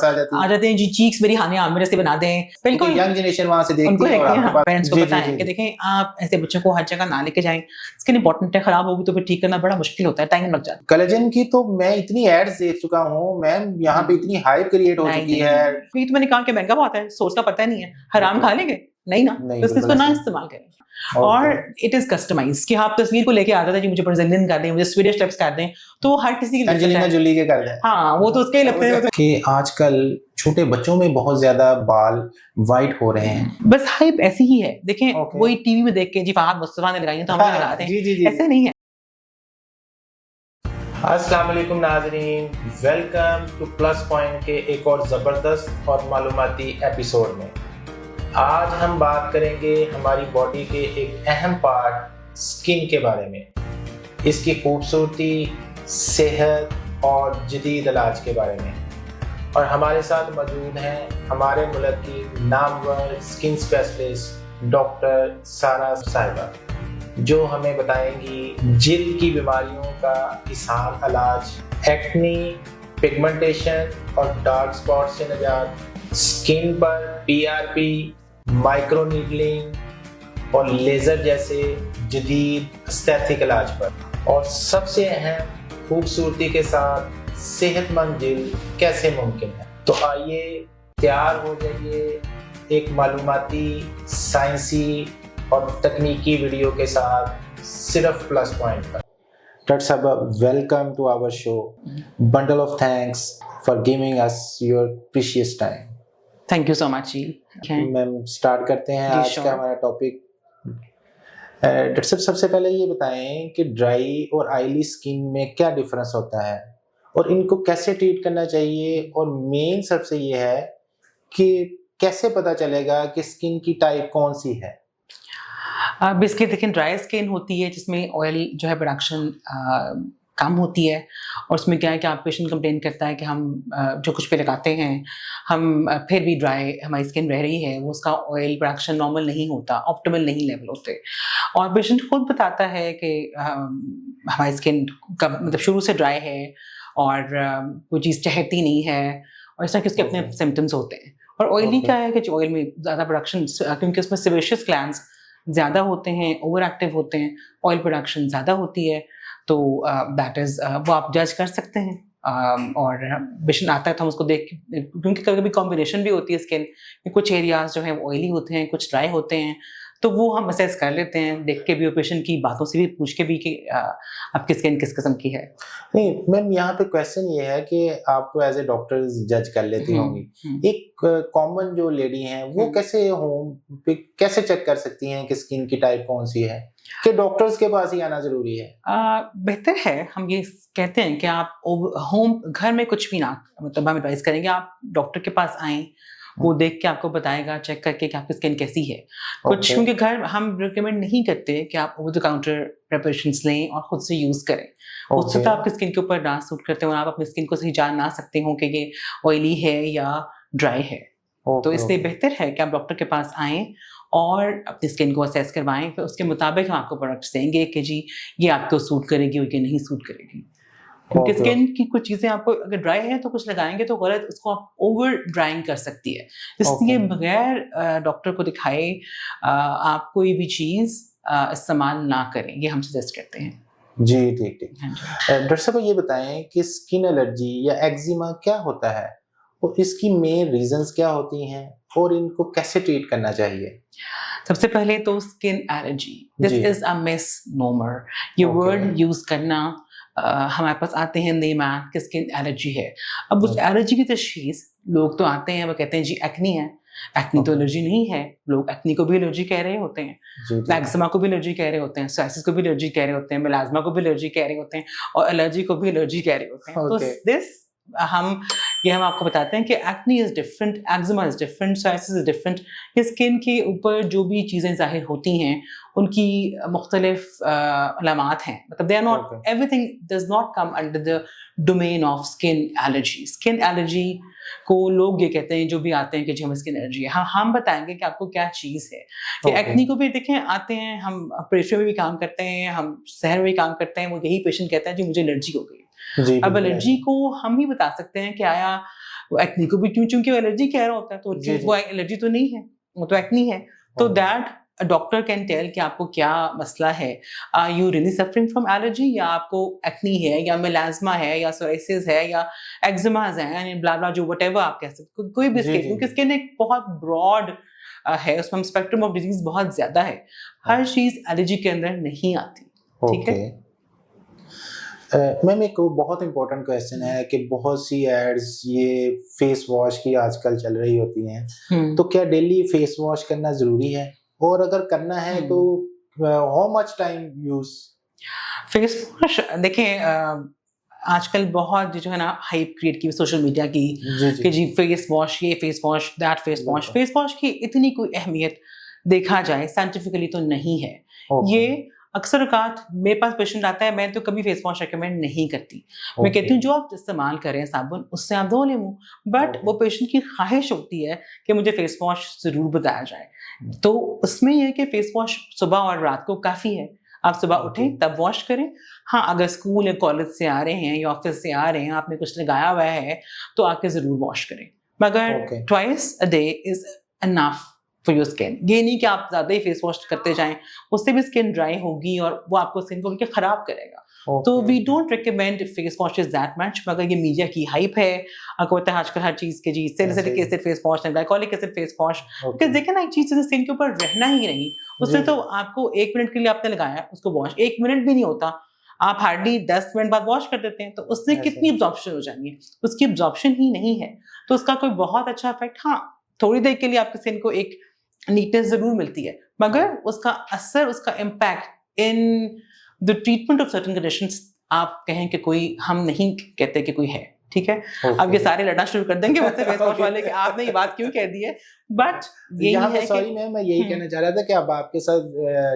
आ जाते हैं जी, चीक्स मेरी मेरे से बना दें। बिल्कुल यंग जनरेशन वहां से देखती है और आपके पास पेरेंट्स को बताएं कि देखें आप ऐसे बच्चों को हर जगह ना लेके जाएं, स्किन इंपॉर्टेंट है, खराब होगी तो फिर ठीक करना बड़ा मुश्किल होता है, टाइम लग जाता है। कोलेजन की तो मैं इतनी एड्स देख चुका हूँ मैम, यहाँ पे इतनी हाइप क्रिएट हो चुकी है। ये तो मैंने कहा कि महंगा बहुत है, सोर्स का पता नहीं है, हराम खा लेंगे नहीं ना, तो इसको ना इस्तेमाल करें। और इट इज कस्टमाइज कि आप तस्वीर को लेके आता था कि मुझे ब्राजीलियन कर दें, मुझे स्वीडिश लिप्स कर दें, तो हर किसी की एंजेलिना जोली के कर दें। हाँ, वो तो उसके ही लगते हैं कि आजकल छोटे बच्चों में बहुत ज्यादा बाल वाइट हो रहे हैं। बस हाइप ऐसी ही है। देखें वही टीवी में देख के जी फहद मुस्तफा ने लगाई है तो हम भी लगाते हैं, ऐसे नहीं है। अस्सलाम वालेकुम नाज़रीन, वेलकम टू प्लस पॉइंट के एक और ज़बरदस्त और मालूमाती एपिसोड में। आज हम बात करेंगे हमारी बॉडी के एक अहम पार्ट स्किन के बारे में, इसकी खूबसूरती, सेहत और जदीद इलाज के बारे में। और हमारे साथ मौजूद हैं हमारे मुल्क की नामवर स्किन स्पेशलिस्ट डॉक्टर सारा साहिबा, जो हमें बताएंगी जिल्द की बीमारियों का आसान इलाज, एक्ने, पिगमेंटेशन और डार्क स्पॉट से निजात, स्किन पर पीआरपी, माइक्रो नीडलिंग और लेजर जैसे जदीद एस्थेटिक इलाज पर, और सबसे अहम खूबसूरती के साथ सेहतमंद जिल्द कैसे मुमकिन है। तो आइए तैयार हो जाइए एक मालूमाती, साइंसी और तकनीकी वीडियो के साथ सिर्फ प्लस पॉइंट पर। डॉक्टर साहब, welcome to our show. Bundle of thanks for giving us your precious time. Thank you so much जी। मैम स्टार्ट करते हैं आज का हमारा टॉपिक। डॉक्टर साहब, सबसे पहले ये बताएं कि ड्राई और ऑयली स्किन में क्या डिफरेंस होता है और इनको कैसे ट्रीट करना चाहिए, और मेन सबसे ये है कि कैसे पता चलेगा कि स्किन की टाइप कौन सी है। बेसिकली देखिए, ड्राई स्किन होती है जिसमें ऑयल जो है प्रोडक्शन कम होती है, और उसमें क्या है कि आप पेशेंट कंप्लेन करता है कि हम जो कुछ पे लगाते हैं हम फिर भी ड्राई हमारी स्किन रह रही है, वो उसका ऑयल प्रोडक्शन नॉर्मल नहीं होता, ऑप्टिमल नहीं लेवल होते, और पेशेंट खुद बताता है कि हमारी स्किन का मतलब शुरू से ड्राई है और कोई चीज़ चहती नहीं है, और इस तरह के उसके अपने सिम्टम्स होते हैं। और ऑयली क्या है कि ऑयल में ज़्यादा प्रोडक्शन, क्योंकि उसमें सेबेशियस ग्लैंड्स ज़्यादा होते हैं, ओवर एक्टिव होते हैं, ऑयल प्रोडक्शन ज़्यादा होती है, तो दैट इज़ वो आप जज कर सकते हैं। और पेशेंट आता है तो हम उसको देख के, क्योंकि कभी कभी कॉम्बिनेशन भी होती है स्किन, कुछ एरियाज जो हैं वो ऑयली होते हैं, कुछ ड्राई होते हैं, तो वो हम असेस कर लेते हैं देख के भी, और पेशेंट की बातों से भी पूछ के भी कि आपकी स्किन किस किस्म की है। नहीं मैम, यहाँ पे क्वेश्चन ये है कि आप तो एज ए डॉक्टर जज कर लेती होंगी, एक कॉमन जो लेडी हैं वो कैसे होम पे कैसे चेक कर सकती हैं कि स्किन की टाइप कौन सी है, कि डॉक्टर्स के पास ही आना जरूरी है? बेहतर है, हम ये कहते हैं कि आप होम घर में कुछ भी ना, मतलब हम एडवाइस करेंगे आप डॉक्टर के पास आएँ, वो देख के आपको बताएगा चेक करके कि आपकी स्किन कैसी है। कुछ क्योंकि घर हम रिकमेंड नहीं करते कि आप ओवर द काउंटर प्रिपरेशंस लें और खुद से यूज़ करें, उससे तो आपकी स्किन के ऊपर ना सूट करते हैं और आप अपनी स्किन को सही जान ना सकते हो कि ये ऑयली है या ड्राई है। तो इसलिए बेहतर है कि आप डॉक्टर के पास आएँ और अपनी स्किन को असेस करवाएं, फिर उसके मुताबिक हम आपको प्रोडक्ट्स देंगे कि जी ये आपको सूट करेगी और ये नहीं सूट करेगी। क्योंकि स्किन की कुछ चीज़ें आपको अगर ड्राई है तो कुछ लगाएंगे तो गलत, उसको आप ओवर ड्राइंग कर सकती है, इसलिए बगैर डॉक्टर को दिखाए आप कोई भी चीज़ इस्तेमाल ना करें, ये हम सजेस्ट करते हैं। जी ठीक ठीक। डॉक्टर साहब ये बताएं कि स्किन एलर्जी या एक्जिमा क्या होता है और इसकी मेन रीजंस क्या होती हैं और इनको कैसे ट्रीट करना चाहिए? सबसे पहले तो skin allergy, this is a misnomer, ये वर्ड यूज करना हमारे पास आते हैं नेम कि स्किन एलर्जी है। अब उस एलर्जी की तशखीस, लोग तो आते हैं वो कहते हैं जी एक्नी है, एक्नी तो एलर्जी नहीं है, लोग एक्नी को भी एलर्जी कह रहे होते हैं, एक्जिमा को भी एलर्जी कह रहे होते हैं, सोरियासिस को भी एलर्जी कह रहे होते हैं, मेलाज्मा को भी एलर्जी कह रहे होते हैं, और एलर्जी को भी एलर्जी कह रहे होते हैं। तो दिस हम आपको बताते हैं कि acne is different, eczema is different, psoriasis is different. ये स्किन के ऊपर जो भी चीज़ें जाहिर होती हैं उनकी मुख्तलिफ अलामात हैं, मतलब they are not everything does not come under the domain of skin allergy. Skin allergy को लोग ये कहते हैं जो भी आते हैं कि जी हमें स्किन एलर्जी है, हम बताएंगे कि आपको क्या चीज़ है। कि एक्नी को भी देखें, आते हैं, हम ऑपरेशन में भी काम करते हैं, हम शहर में भी काम करते हैं, वो यही पेशेंट कहता है जी मुझे एलर्जी हो गई, जी, अब बिल्कुल एलर्जी ऐसे। को हम ही बता सकते हैं कि आया वो एक्ने को भी क्यों, चूंकि वो एलर्जी कह रहा होता है तो जी, जी। वो एलर्जी तो नहीं है, वो तो एक्नी है। तो हाँ। That a doctor can tell कि आपको क्या मसला है। Are you really suffering from allergy, या आपको एक्नी है या मेलाज्मा है या सोराइसिस है या एक्जिमाज है एंड ब्ला ब्ला, जो व्हाटएवर आप कह सकते हो, कोई भी जी, स्किन, जी, क्योंकि जी। स्किन एक बहुत ब्रॉड है, उसमें स्पेक्ट्रम ऑफ डिजीज बहुत ज्यादा है। हर हाँ। चीज एलर्जी के अंदर नहीं आती। ठीक है। ओके। मैम एक बहुत इम्पोर्टेंट क्वेश्चन है कि बहुत सी एड्स ये फेस वॉश की आजकल चल रही होती हैं, तो क्या डेली फेस वॉश करना ज़रूरी है? और अगर करना है तो how much time use? Face wash देखें, आजकल बहुत जो है ना हाइप क्रिएट की सोशल मीडिया की जी, कि जी। जी फेस वॉश, ये face wash, that face wash. बिल्कुल। फेस वॉश की इतनी कोई अहमियत देखा जाए साइंटिफिकली तो नहीं है। ओके, ये अक्सर औकात मेरे पास पेशेंट आता है, मैं तो कभी फेस वॉश रिकमेंड नहीं करती। मैं ओके, कहती हूँ जो आप इस्तेमाल करें साबुन, उससे आप धो लें मुँह। But okay. वो पेशेंट की ख्वाहिश होती है कि मुझे फेस वॉश ज़रूर बताया जाए। हुँ, तो उसमें ये है कि फेस वॉश सुबह और रात को काफ़ी है। आप सुबह ओके, उठें तब वॉश करें। हाँ, अगर स्कूल या कॉलेज से आ रहे हैं या ऑफिस से आ रहे हैं, आपने कुछ लगाया हुआ है, तो आके ज़रूर वॉश करें। मगर okay, twice a day is enough for your skin. ये नहीं कि आप ज़्यादा ही फेस वॉश करते जाएँ, उससे भी स्किन ड्राई होगी और वो आपको स्किन को बल्कि खराब करेगा। तो okay, we okay. Don't recommend face washes that much, मगर ये मीडिया की हाइप है। आपको पता है आजकल हर चीज़ के जी ऐसे salicylic he. Acid face wash, glycolic acid face wash. Okay. Because देखिए ना, एक चीज़ जैसे स्किन के ऊपर रहना ही नहीं, जी, उससे तो जी। आपको 1 मिनट के लिए आपने लगाया उसको वॉश, 1 मिनट भी नहीं होता, आप हार्डली 10 मिनट बाद वॉश कर देते हैं, तो उससे ऐसे कितनी ही। एब्ज़ॉर्प्शन हो जानी है? उसकी एब्ज़ॉर्प्शन ही नहीं है, तो उसका कोई बहुत अच्छा इफ़ेक्ट, हाँ, थोड़ी देर के लिए आपकी स्किन को एक नीटनेस ज़रूर मिलती है, मगर उसका असर, उसका impact in the treatment of certain conditions आप कहें कि कोई, हम नहीं कहते कि कोई है, ठीक है? अब ये ओके। सारे लड़ना शुरू कर देंगे मुझसे फेस वॉश ओके। वाले कि आपने ये बात क्यों कह दी है? बट यही यहाँ पे है कि सॉरी मैम, मैं यही हुँ, कहना चाह रहा था कि अब आपके साथ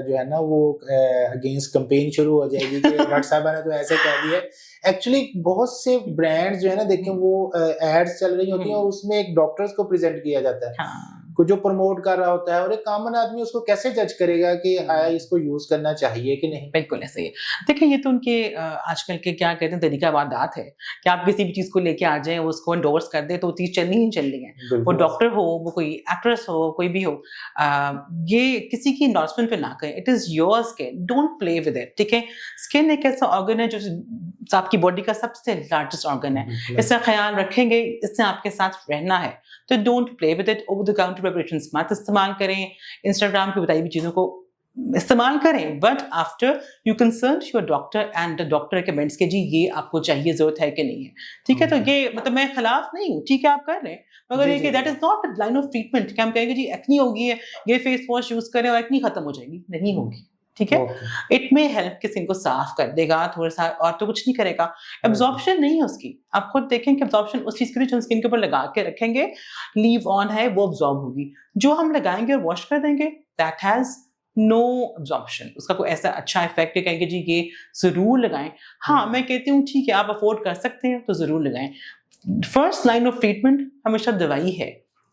जो है ना वो अगेंस्ट कैंपेन शुरू हो जाएगी कि डॉक्टर साहबा ने तो ऐसे कह दिया है। एक्चुअली बहुत से ब्रांड्स जो है ना, देखें वो एड्स चल रही होती हैं और उसमें एक डॉक्टर्स को प्रेजेंट किया जाता है, हाँ। को जो प्रमोट कर रहा होता है, और एक कॉमन आदमी उसको कैसे जज करेगा कि आया इसको यूज करना चाहिए कि नहीं? बिल्कुल ऐसे ही है। देखिए, ये तो उनके आजकल के क्या कहते हैं तरीका-वारदात है कि आप किसी भी चीज़ को लेके आ जाएँ, उसको एंडोर्स कर दें, तो वो चीज़ चलनी ही चलनी है। वो बिल्कुल ऐसे। डॉक्टर हो, वो कोई एक्ट्रेस हो, कोई भी हो, ये किसी की एंडोर्समेंट पे ना करें। It is your skin, don't play with it, ठीक है? स्किन एक ऐसा ऑर्गन है जो आपकी बॉडी का सबसे लार्जेस्ट ऑर्गन है। बिल्कुल इसका ऐसे। ख्याल रखेंगे, इससे आपके साथ रहना है, तो don't play with it. Over the counter preparations मत इस्तेमाल करें। इंस्टाग्राम पे बताई हुई चीज़ों को इस्तेमाल करें, but after you consult your doctor and the doctor recommends कि जी ये आपको चाहिए, ज़रूरत है कि नहीं है, ठीक है? तो ओके। ये मतलब मैं खिलाफ नहीं हूँ, ठीक है आप कर रहे हैं, मगर जी, ये जी, कि दैट जी। Is not a line of treatment कि हम कहेंगे जी एक्नी हो गई है, ये फेस वॉश यूज़ करें और एक्नी खत्म हो जाएगी, नहीं होगी, ठीक है? ओके, इट मे हेल्प कि स्किन को साफ कर देगा थोड़ा-सा, और तो कुछ नहीं करेगा। ओके, एब्ज़ॉर्प्शन नहीं है उसकी, आप खुद देखें कि एब्ज़ॉर्प्शन उस चीज़ के लिए जो हम स्किन के ऊपर लगा के रखेंगे, लीव ऑन है, वो एब्ज़ॉर्ब होगी। जो हम लगाएँगे और वॉश कर देंगे, दैट हैज़ नो एब्ज़ॉर्प्शन। उसका कोई ऐसा अच्छा इफ़ेक्ट है कहेंगे जी ये ज़रूर लगाएँ। हाँ, मैं कहती हूँ ठीक है, आप अफ़ोर्ड कर सकते हैं तो ज़रूर लगाएँ। फर्स्ट लाइन ऑफ ट्रीटमेंट हमेशा दवाई है।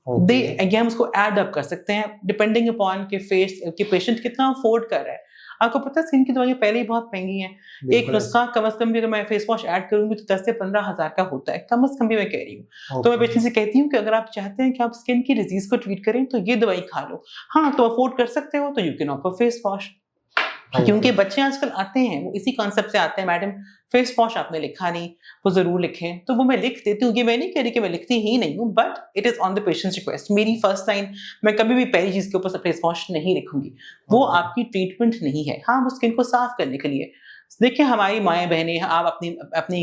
दे ओके। अगेन हम उसको ऐड अप कर सकते हैं डिपेंडिंग अपॉन कि फेस कि पेशेंट कितना अफ़ोर्ड कर रहा है। आपको पता है स्किन की दवाइयाँ पहले ही बहुत महँगी हैं। एक बिल्कुल नुस्खा ऐसे। कम से कम भी अगर मैं फेस वॉश ऐड करूँगी तो 10 से 15 हज़ार का होता है, कम से कम भी मैं कह रही हूँ। तो मैं ओके, पेशेंट से कहती हूँ कि अगर आप चाहते हैं कि आप स्किन की डिज़ीज़ को ट्रीट करें तो ये दवाई खा लो। हाँ, तो अफ़ोर्ड कर सकते हो तो you can opt for face wash. क्योंकि ओके। बच्चे आजकल आते हैं, वो इसी कॉन्सेप्ट से आते हैं, मैडम फेस वॉश आपने लिखा नहीं, वो ज़रूर लिखें। तो वो मैं लिख देती हूँ, ये मैं नहीं कह रही कि मैं लिखती ही नहीं हूँ, but it is on the patients request. मेरी फर्स्ट लाइन, मैं कभी भी पहली चीज़ के ऊपर फेस वॉश नहीं लिखूँगी। वो ओके। आपकी ट्रीटमेंट नहीं है। हाँ, वो स्किन को साफ करने के लिए। देखिए हमारी माएँ-बहनें, आप अपनी अपनी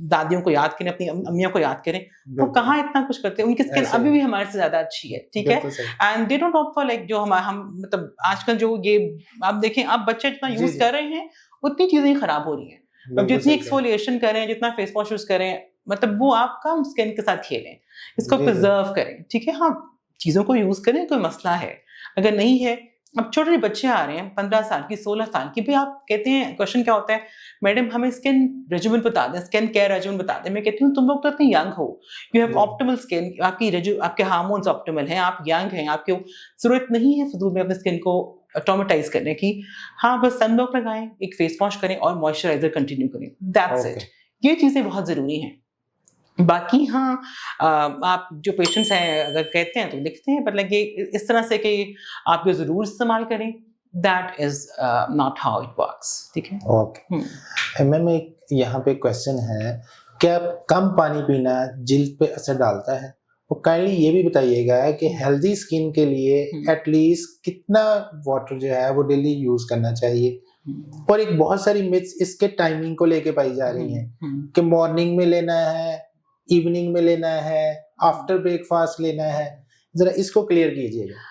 दादियों को याद करें, अपनी अम्मियों को याद करें, वो बिल्कुल, कहाँ इतना कुछ करते हैं, उनकी स्किन ऐसे अभी ही। भी हमारे से ज़्यादा अच्छी है, ठीक है? बिल्कुल सही। And they don't opt for like जो हम मतलब आजकल जो ये आप देखें, अब बच्चे जितना जी, यूज़ जी। कर रहे हैं, उतनी चीज़ें ही खराब हो रही हैं। अब बिल्कुल जितनी सही कह रहे एक्सफोलिएशन करें, जितना फेस वॉश यूज़ करें, मतलब वो आप कम स्किन के साथ खेलें, हैं। इसको जी, जी। प्रिज़र्व करें, ठीक है? हाँ, चीज़ों को यूज़ करें, कोई मसला है। अगर नहीं है, अब छोटे बच्चे आ रहे हैं 15 साल की, 16 साल की, भी आप कहते हैं क्वेश्चन क्या होता है, मैडम हमें स्किन रेजिमेन बता दें, स्किन केयर रेजिमेन बता दें। मैं कहती हूँ तुम लोग तो इतने यंग हो, यू हैव जी। ऑप्टिमल स्किन, आपके हार्मोन्स ऑप्टिमल हैं, आप यंग हैं, आपको ज़रूरत नहीं है फ़िज़ूल में अपनी स्किन को ट्रॉमेटाइज़ करने की। हाँ, बस सनब्लॉक लगाएँ, एक फेस वॉश करें और मॉइस्चराइज़र कंटिन्यू करें, दैट्स ओके। इट। ये चीज़ें बहुत ज़रूरी हैं। बाकी हाँ, आप जो पेशेंट्स हैं अगर कहते हैं तो लिखते हैं, पर लगे इस तरह से कि आप ये ज़रूर इस्तेमाल करें, that is not how it works. ठीक है। ओके मैम, एक यहाँ पे क्वेश्चन है, क्या कम पानी पीना जिल्द पे असर डालता है? और काइंडली ये भी बताइएगा कि हेल्दी स्किन के लिए एटलीस्ट कितना वाटर जो है वो डेली यूज करना चाहिए। और एक बहुत सारी मिथ्स इसके टाइमिंग को लेके पाई जा रही हैं कि मॉर्निंग में लेना है, इवनिंग में लेना है, आफ्टर ब्रेकफास्ट लेना है, जरा इसको क्लियर कीजिएगा।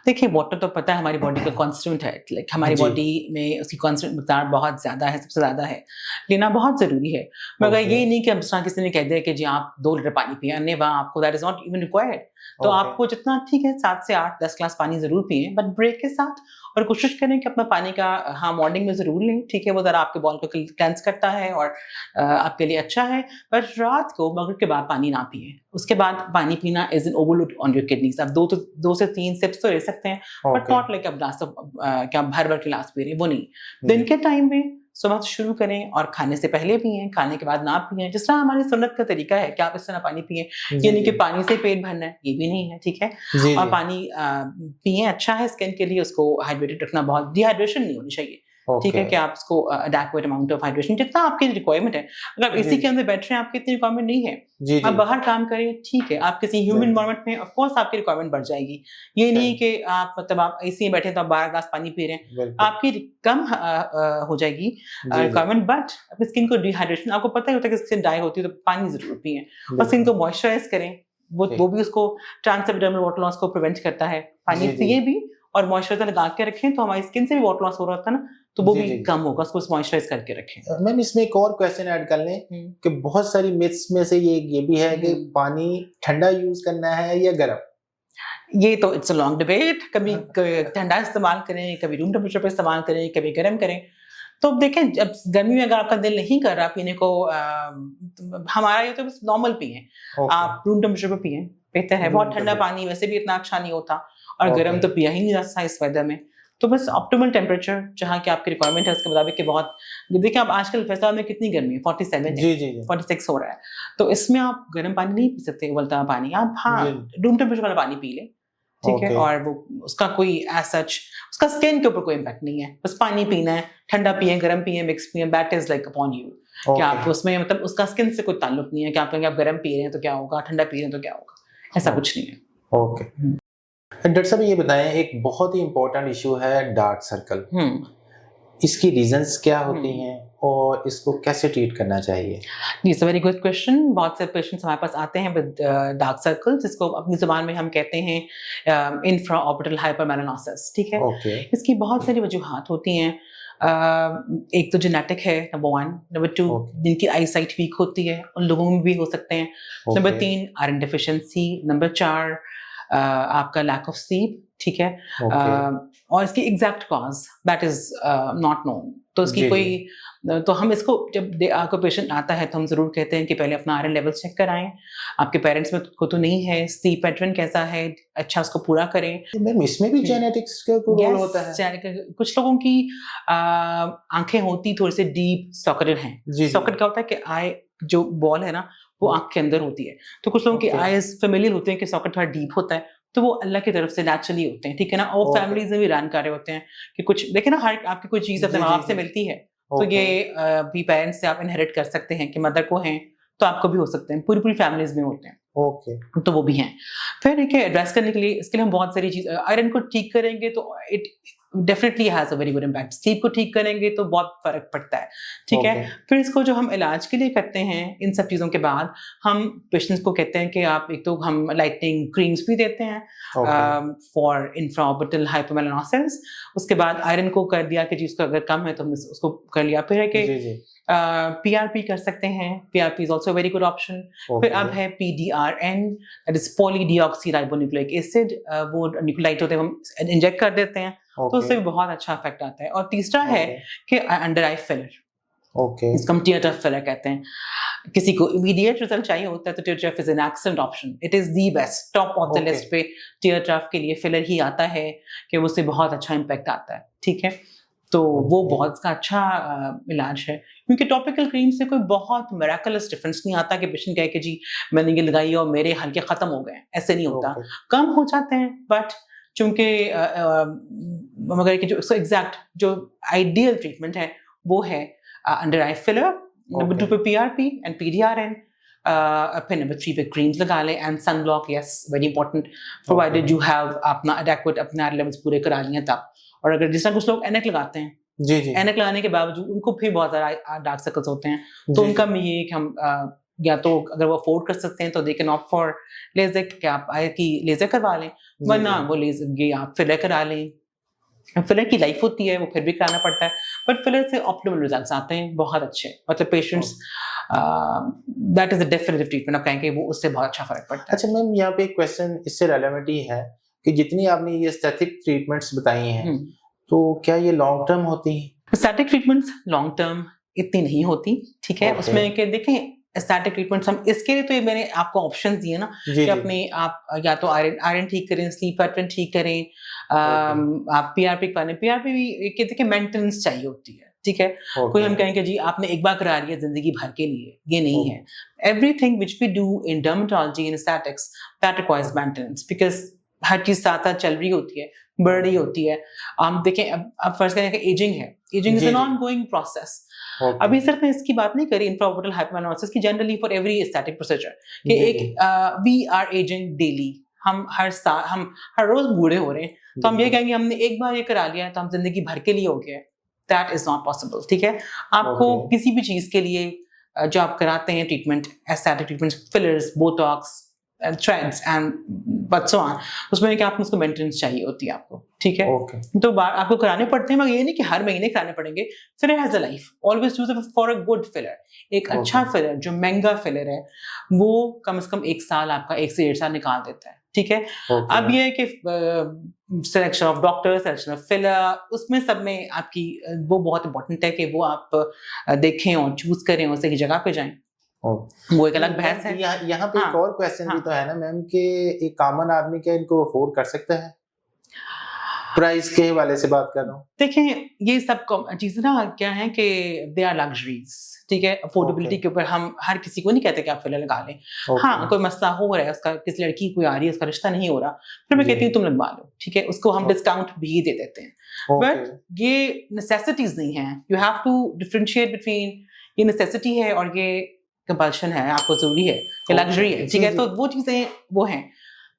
देखिए, वाटर तो पता है हमारी बॉडी का कॉन्स्टेंट है, लाइक हमारी बॉडी में उसकी कॉन्स्टेंट मिकदार बहुत ज़्यादा है, सबसे ज़्यादा है, लेना बहुत ज़रूरी है। मगर ये नहीं कि अब जिस तरह किसी ने कह दिया कि जी आप 2 लीटर पानी पिए, अन्य वहाँ आपको that is not even required. तो आपको जितना ठीक है 7 से 8 10 ग्लास पानी ज़रूर पिएं, बट ब्रेक के साथ, और कोशिश करें कि अपना पानी का हाँ मॉर्निंग में ज़रूर लें, ठीक है, वो ज़रा आपके बॉल को क्लेंस करता है और आपके लिए अच्छा है। पर रात को मगरिब के बाद पानी ना पिएं, उसके बाद पानी पीना is an overload on your kidneys. आप 2 से 3 सिप्स तो ले सकते हैं, बट नॉट लाइक आप ग्लास क्या भर गिलास पी रहे हैं, वो नहीं। दिन के टाइम में सुबह से शुरू करें और खाने से पहले पिएं, खाने के बाद ना पिएं, जिस तरह हमारी सुन्नत का तरीका है कि आप इस तरह पानी पिएं। ये नहीं कि पानी से पेट भरना है, ये भी नहीं है, ठीक है। और पानी पिएं, अच्छा है स्किन के लिए, उसको हाइड्रेटेड रखना, बहुत डिहाइड्रेशन नहीं होनी चाहिए। ठीक है कि आप उसको एडेक्वेट अमाउंट ऑफ हाइड्रेशन जितना आपकी रिक्वायरमेंट है, अगर इसी के अंदर बैठ रहे हैं आपकी इतनी रिक्वायरमेंट नहीं है, आप बाहर काम करें, ठीक है, आप किसी ह्यूमन एनवायरनमेंट में ऑफ कोर्स आपकी रिक्वायरमेंट बढ़ जाएगी। ये नहीं कि आप मतलब आप एसी में बैठे तो आप 12 ग्लास पानी पी रहे हैं, आपकी कम हो जाएगी रिक्वायरमेंट, बट अपनी स्किन को डिहाइड्रेशन, आपको पता ही होता है कि स्किन ड्राई होती है तो पानी जरूर पिए और स्किन को मॉइस्चराइज करें, वो भी उसको ट्रांसएपिडर्मल वाटर लॉस को प्रिवेंट करता है। पानी पिए भी और मॉइस्चराइजर लगा के रखें, तो हमारी स्किन से भी वाटर लॉस हो रहा था ना, तो वो भी कम होगा, उसको मॉइस्चराइज करके रखें। मैम इसमें एक और क्वेश्चन ऐड कर लें कि बहुत सारी मिथ्स में से ये भी है कि पानी ठंडा यूज करना है या गर्म। ये तो इट्स अ लॉन्ग डिबेट, कभी ठंडा इस्तेमाल करें, कभी रूम टेम्परेचर पे इस्तेमाल करें, कभी गर्म करें। तो देखें, जब गर्मी में अगर आपका दिल नहीं कर रहा पीने को, हमारा ये तो बस नॉर्मल पिए, आप रूम टेम्परेचर पे पिए, बेहतर है। बहुत ठंडा पानी वैसे भी इतना अच्छा नहीं होता, और गर्म तो पिया ही नहीं जा सकता इस वेदर में। तो बस ऑप्टिमल टेम्परेचर जहाँ की आपकी रिक्वायरमेंट है उसके मुताबिक के बहुत, देखिए आप आजकल फैसलाबाद में कितनी गर्मी है, 47 है, 46 हो रहा है, तो इसमें आप गर्म पानी नहीं पी सकते, उबलता पानी आप हाँ रूम टेम्परेचर वाला पानी पी लें, ठीक है। और वो उसका कोई एज सच उसका स्किन के ऊपर कोई इम्पैक्ट नहीं है, बस पानी पीना है, ठंडा पिए, गर्म पिए, मिक्स पिए, that is like upon you, कि आप उसमें मतलब उसका स्किन से कोई ताल्लुक नहीं है कि आप कहेंगे आप गर्म पी रहे हैं तो क्या होगा, ठंडा पी रहे हैं तो क्या होगा, ऐसा कुछ नहीं है। ओके डॉक्टर साहब, ये बताएं, एक बहुत ही इंपॉर्टेंट इशू है डार्क सर्कल, इसकी रीजंस क्या होती हैं और इसको कैसे ट्रीट करना चाहिए? It's a very good question. बहुत से पेशेंट्स हमारे पास आते हैं विद डार्क सर्कल, जिसको अपनी जुबान में हम कहते हैं इंफ्रा ऑर्बिटल हाइपरमेलानोसिस, ठीक है। इसकी बहुत सारी वजूहात होती हैं। एक तो जेनेटिक है, नंबर 1, नंबर 2 जिनकी आई साइट वीक होती है उन लोगों में भी हो सकते हैं, नंबर 3 आयरन डेफिशिएंसी, नंबर 4 आपका लैक ऑफ स्लीप, ठीक है। और इसकी exact cause that is not known, तो इसकी कोई, तो हम इसको जब आपका पेशेंट आता है तो हम जरूर कहते हैं कि पहले अपना आयरन लेवल चेक कराएं, आपके पेरेंट्स में को तो नहीं है, स्लीप पैटर्न कैसा है, अच्छा उसको पूरा करें। मैम इसमें भी जेनेटिक्स का रोल होता है? कुछ लोगों की आंखें होती थोड़ी सी डीप सॉकेटेड हैं। सॉकेट क्या होता है कि आई जो बॉल है ना वो आंख के अंदर होती है, तो कुछ लोगों की आईज फेमिलियर होते हैं कि सॉकेट थोड़ा डीप होता है, तो वो अल्लाह की तरफ से नेचुरली होते हैं, ठीक है ना। और फैमिलीज में भी रन कर रहे होते हैं कि कुछ देखे ना, हर आपकी कोई चीज अपने माँ बाप से मिलती है, तो ये भी पेरेंट्स से आप इनहेरिट कर सकते हैं कि मदर को हैं तो आपको भी हो सकते हैं, पूरी फैमिलीज में होते हैं, तो वो भी हैं। फिर देखिए एड्रेस करने के लिए इसके लिए हम बहुत सारी चीज, आयरन को ठीक करेंगे तो it definitely has a very good impact, sleep को ठीक करेंगे तो बहुत फर्क पड़ता है, ठीक है। फिर इसको जो हम इलाज के लिए करते हैं, इन सब चीज़ों के बाद हम पेशेंट्स को कहते हैं कि आप एक तो हम लाइटनिंग क्रीम्स भी देते हैं फॉर इंफ्राऑर्बिटल हाइपरमेलानोसिस, उसके बाद आयरन को कर दिया कि जी उसका अगर कम है तो हमने उसको कर लिया। फिर है कि PRP कर सकते हैं, PRP is also very good option. फिर अब है PDRN, दैट इज पॉलीडिऑक्सीराइबोन्यूक्लिक एसिड, वो न्यूक्लियोटाइड होते हैं हम इंजेक्ट कर देते हैं, तो उससे भी बहुत अच्छा इफेक्ट आता है। और तीसरा है कि अंडर आई फिलर, इसको हम टीयर ट्रफ फिलर कहते हैं। किसी को इमीडिएट रिजल्ट चाहिए होता है तो tear trough is an excellent option, it is the best, top of the list पे टीयर ट्रफ के लिए फिलर ही आता है कि उससे बहुत अच्छा इम्पैक्ट आता है, ठीक है। तो वो बहुत का अच्छा इलाज है। क्योंकि टॉपिकल क्रीम से कोई बहुत मिरेकलस डिफरेंस नहीं आता कि पेशेंट कहे कि जी मैंने ये लगाई और मेरे हल्के खत्म हो गए, ऐसे नहीं होता। कम हो जाते हैं बट चूंकि मगर कि जो एग्जैक्ट जो आइडियल ट्रीटमेंट है वो है अंडर आई फिलर, नंबर 2 पे PRP एंड PDRN, फिर नंबर 3 पे क्रीम्स लगा लें and sunblock, yes very important, provided you have अपना एडेक्वेट अपने आर लेवल्स पूरे करा लिए तब। और अगर जिस तरह कुछ लोग एनक लगाते हैं, जी जी, एनक लगाने के बावजूद उनको फिर बहुत ज़्यादा डार्क सर्कल्स होते हैं, तो उनका में ये कि हम या तो अगर वो अफोर्ड कर सकते हैं तो they can opt for laser, कि आप आए कि लेजर करवा लें, वरना वो लेजर ये आप फिलर करा लें। फिलर की लाइफ होती है, वो फिर भी कराना पड़ता है, बट फिलर से ऑप्टिमल रिजल्ट्स आते हैं बहुत अच्छे, मतलब patients that is a definitive treatment, आप कहेंगे वो उससे बहुत अच्छा फर्क पड़ता है। अच्छा मैम, यहाँ पे एक क्वेश्चन इससे रेलेवेंट ही है कि जितनी आपने ये एस्थेटिक ट्रीटमेंट्स बताई हैं, तो क्या ये लॉन्ग टर्म होती हैं? एस्थेटिक ट्रीटमेंट्स लॉन्ग टर्म इतनी नहीं होती, ठीक है। उसमें कि देखें एस्थेटिक ट्रीटमेंट्स हम इसके लिए तो ये मैंने आपको ऑप्शंस दिए ना कि अपने आप या तो आयरन ठीक करें, स्लीप पैटर्न ठीक करें, आप PRP करें। PRP भी कहते हैं मेंटेनेंस चाहिए होती है, ठीक है। कोई हम कहेंगे जी आपने एक बार करा रही है जिंदगी भर के लिए, ये नहीं है। Everything which we do in dermatology in aesthetics that requires maintenance, because हर चीज साथ साथ चल रही होती है, बढ़ रही होती है। हम देखें अब फर्ज करें कि एजिंग है, ageing is an ongoing process. अभी सिर्फ मैं इसकी बात नहीं करी इंफ्राऑर्बिटल हाइपरमेनोसिस की, generally for every aesthetic procedure कि एक वी आर एजिंग डेली, हम हर रोज बूढ़े हो रहे हैं, तो हम ये कहेंगे हमने एक बार ये करा लिया है तो हम जिंदगी भर के लिए हो गया, दैट इज नॉट पॉसिबल, ठीक है। आपको किसी भी चीज के लिए जो आप कराते हैं treatment, aesthetic treatment, fillers, Botox, threads and but so on, उसमें कि आपको उसको मेंटेनेंस चाहिए होती है आपको, ठीक है। तो आपको कराने पड़ते हैं, मगर ये नहीं कि हर महीने कराने पड़ेंगे। Filler has a life, always use for a good filler. एक अच्छा फिलर जो महंगा फिलर है वो कम से कम 1 साल आपका 1 से 1.5 साल निकाल देता है, ठीक है। अब ये है कि selection of doctor, selection of filler, उसमें सब में आपकी वो बहुत इंपॉर्टेंट है कि वो आप देखें और चूज करें और सही जगह पे जाएं। वो एक अलग बहस है। यहाँ पे एक और क्वेश्चन भी तो है ना मैम कि एक कॉमन आदमी क्या इनको अफोर्ड कर सकता है? प्राइस के हवाले से बात कर रहा हूँ। देखें ये सब चीजें ना क्या है कि दे आर लग्जरीज, ठीक है। अफोर्डेबिलिटी के ऊपर हम हर किसी को नहीं कहते कि आप फिलर लगा लें। हाँ, कोई मसला हो रहा है, उसका किसी लड़की कोई आ रही है, उसका रिश्ता नहीं हो रहा, फिर मैं कहती हूँ तुम लगवा लो, ठीक है। उसको हम डिस्काउंट भी दे देते हैं, बट ये नेसेसिटीज नहीं है। You have to differentiate between ये नेसेसिटी है और ये कंपल्शन है, आपको जरूरी है, ये लग्जरी है, ठीक है। तो वो चीजें वो हैं।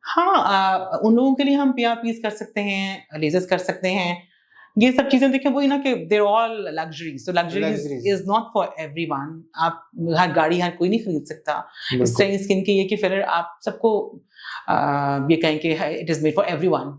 हाँ, उन लोगों के लिए हम PRPs कर सकते हैं, लेजर्स कर सकते हैं, ये सब चीजें देखें वही ना कि देयर ऑल लग्जरीज। तो luxuries is not for everyone. आप हर गाड़ी हर कोई नहीं खरीद सकता। स्किन की ये कि फिलर आप सबको ये कहें कि it is made for everyone.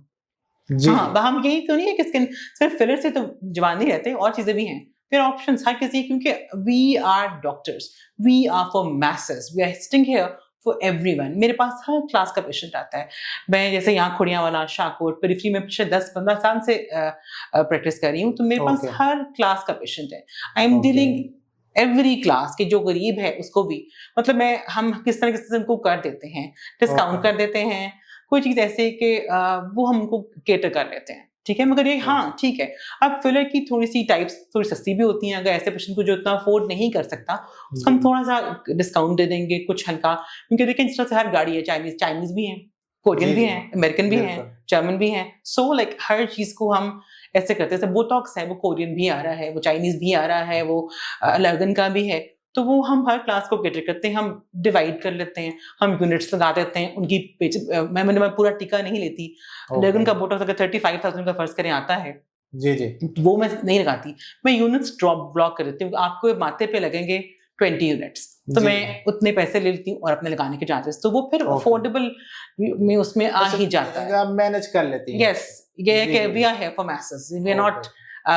हाँ, हम यही तो नहीं है कि स्किन सिर्फ फिलर से तो जवान नहीं रहते, और चीजें भी हैं। फिर ऑप्शंस हर किसी, क्योंकि we are doctors, we are for masses, we are sitting here for everyone. मेरे पास हर क्लास का पेशेंट आता है। मैं जैसे यहाँ खुड़िया वाला, शाहकोट, पेरिफेरी में पिछले 10-15 साल से प्रैक्टिस कर रही हूँ, तो मेरे पास हर क्लास का पेशेंट है। I am dealing every class के, जो गरीब है उसको भी, मतलब हम किस तरह से उनको कर देते हैं, डिस्काउंट कर देते हैं, कोई चीज ऐसे कि वो हम उनको केटर कर लेते हैं, ठीक है। मगर ये हाँ ठीक है, अब फिलर की थोड़ी सी टाइप्स थोड़ी सस्ती भी होती हैं। अगर ऐसे पेशेंट को जो इतना अफोर्ड नहीं कर सकता, उसको हम थोड़ा सा डिस्काउंट दे देंगे, कुछ हल्का, क्योंकि देखिए जिस तरह से हर गाड़ी है, चाइनीज भी हैं, कोरियन भी हैं, अमेरिकन भी हैं, जर्मन भी हैं। सो लाइक हर चीज को हम ऐसे करते हैं। बोटॉक्स है वो कोरियन भी आ रहा है, वो चाइनीज भी आ रहा है, वो अलर्गन का भी है, तो वो हम हर क्लास को कैटर करते हैं, हम डिवाइड कर लेते हैं, हम यूनिट्स लगा देते हैं उनकी मैं पूरा टीका नहीं लेती। लेकिन का बोटॉक्स अगर 35,000 का फर्ज करें आता है जी जी, वो मैं नहीं लगाती, मैं यूनिट्स ब्लॉक कर देती हूँ। आपको माथे पे लगेंगे 20 यूनिट्स, तो मैं उतने पैसे ले लेती हूँ और अपने लगाने के चार्जेस, तो वो फिर अफोर्डेबल में उसमें आ ही जाता है, आप मैनेज कर लेती हैं। यस, ये है कि we are here for masses, we are not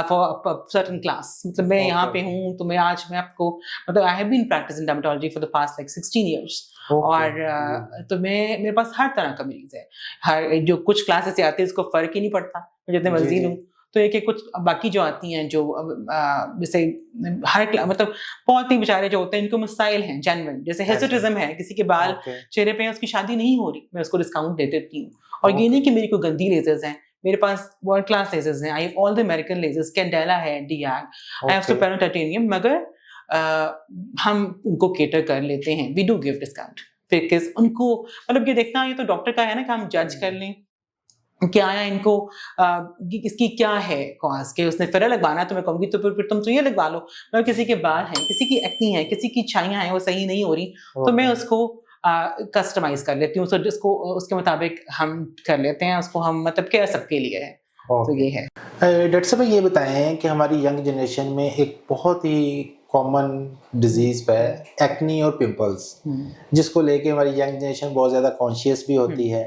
for certain class। मतलब मैं यहाँ पे हूँ, तो मैं आपको मतलब I have been practicing dermatology for the past like 16 years। और तो मेरे पास हर तरह का मरीज है। हर जो कुछ क्लासेस से आते हैं उसको फर्क ही नहीं पड़ता, मैं जितने मर्जी लूँ। तो एक कुछ बाकी जो आती हैं जो जैसे हर मतलब बहुत ही बेचारे जो होते हैं, इनको मसाइल हैं जेन्युइन, जैसे हिर्सुटिज्म है, किसी के बाल चेहरे पे, उसकी शादी नहीं हो रही, मैं उसको डिस्काउंट दे देती हूँ। और ये नहीं कि मेरी कोई गंदी लेजर्स हैं, मेरे पास वर्ल्ड क्लास लेजर्स हैं। I have all the American lasers, Candela है, डियाग, आई हैव सुपेरियर टाइटेनियम। मगर हम उनको केटर कर लेते हैं, we do give discount, because उनको मतलब ये देखना, ये तो डॉक्टर का है ना कि हम जज कर लें क्या आया इनको, इसकी क्या है कॉज के, उसने फेरा लगवाना है तो मैं कहूँगी तो फिर तुम तो ये लगवा लो। मतलब किसी के बाल हैं, किसी की एक्नी है, किसी की छाइयाँ हैं वो सही नहीं हो रही, तो मैं उसको कस्टमाइज कर लेती हूँ, जिसको उसके मुताबिक हम कर लेते हैं, उसको हम मतलब केयर सबके लिए है। तो ये है। डॉक्टर साहब ये बताएं कि हमारी यंग जनरेशन में एक बहुत ही कॉमन डिजीज है एक्नी और पिंपल्स, जिसको लेके हमारी यंग जनरेशन बहुत ज़्यादा कॉन्शियस भी होती है।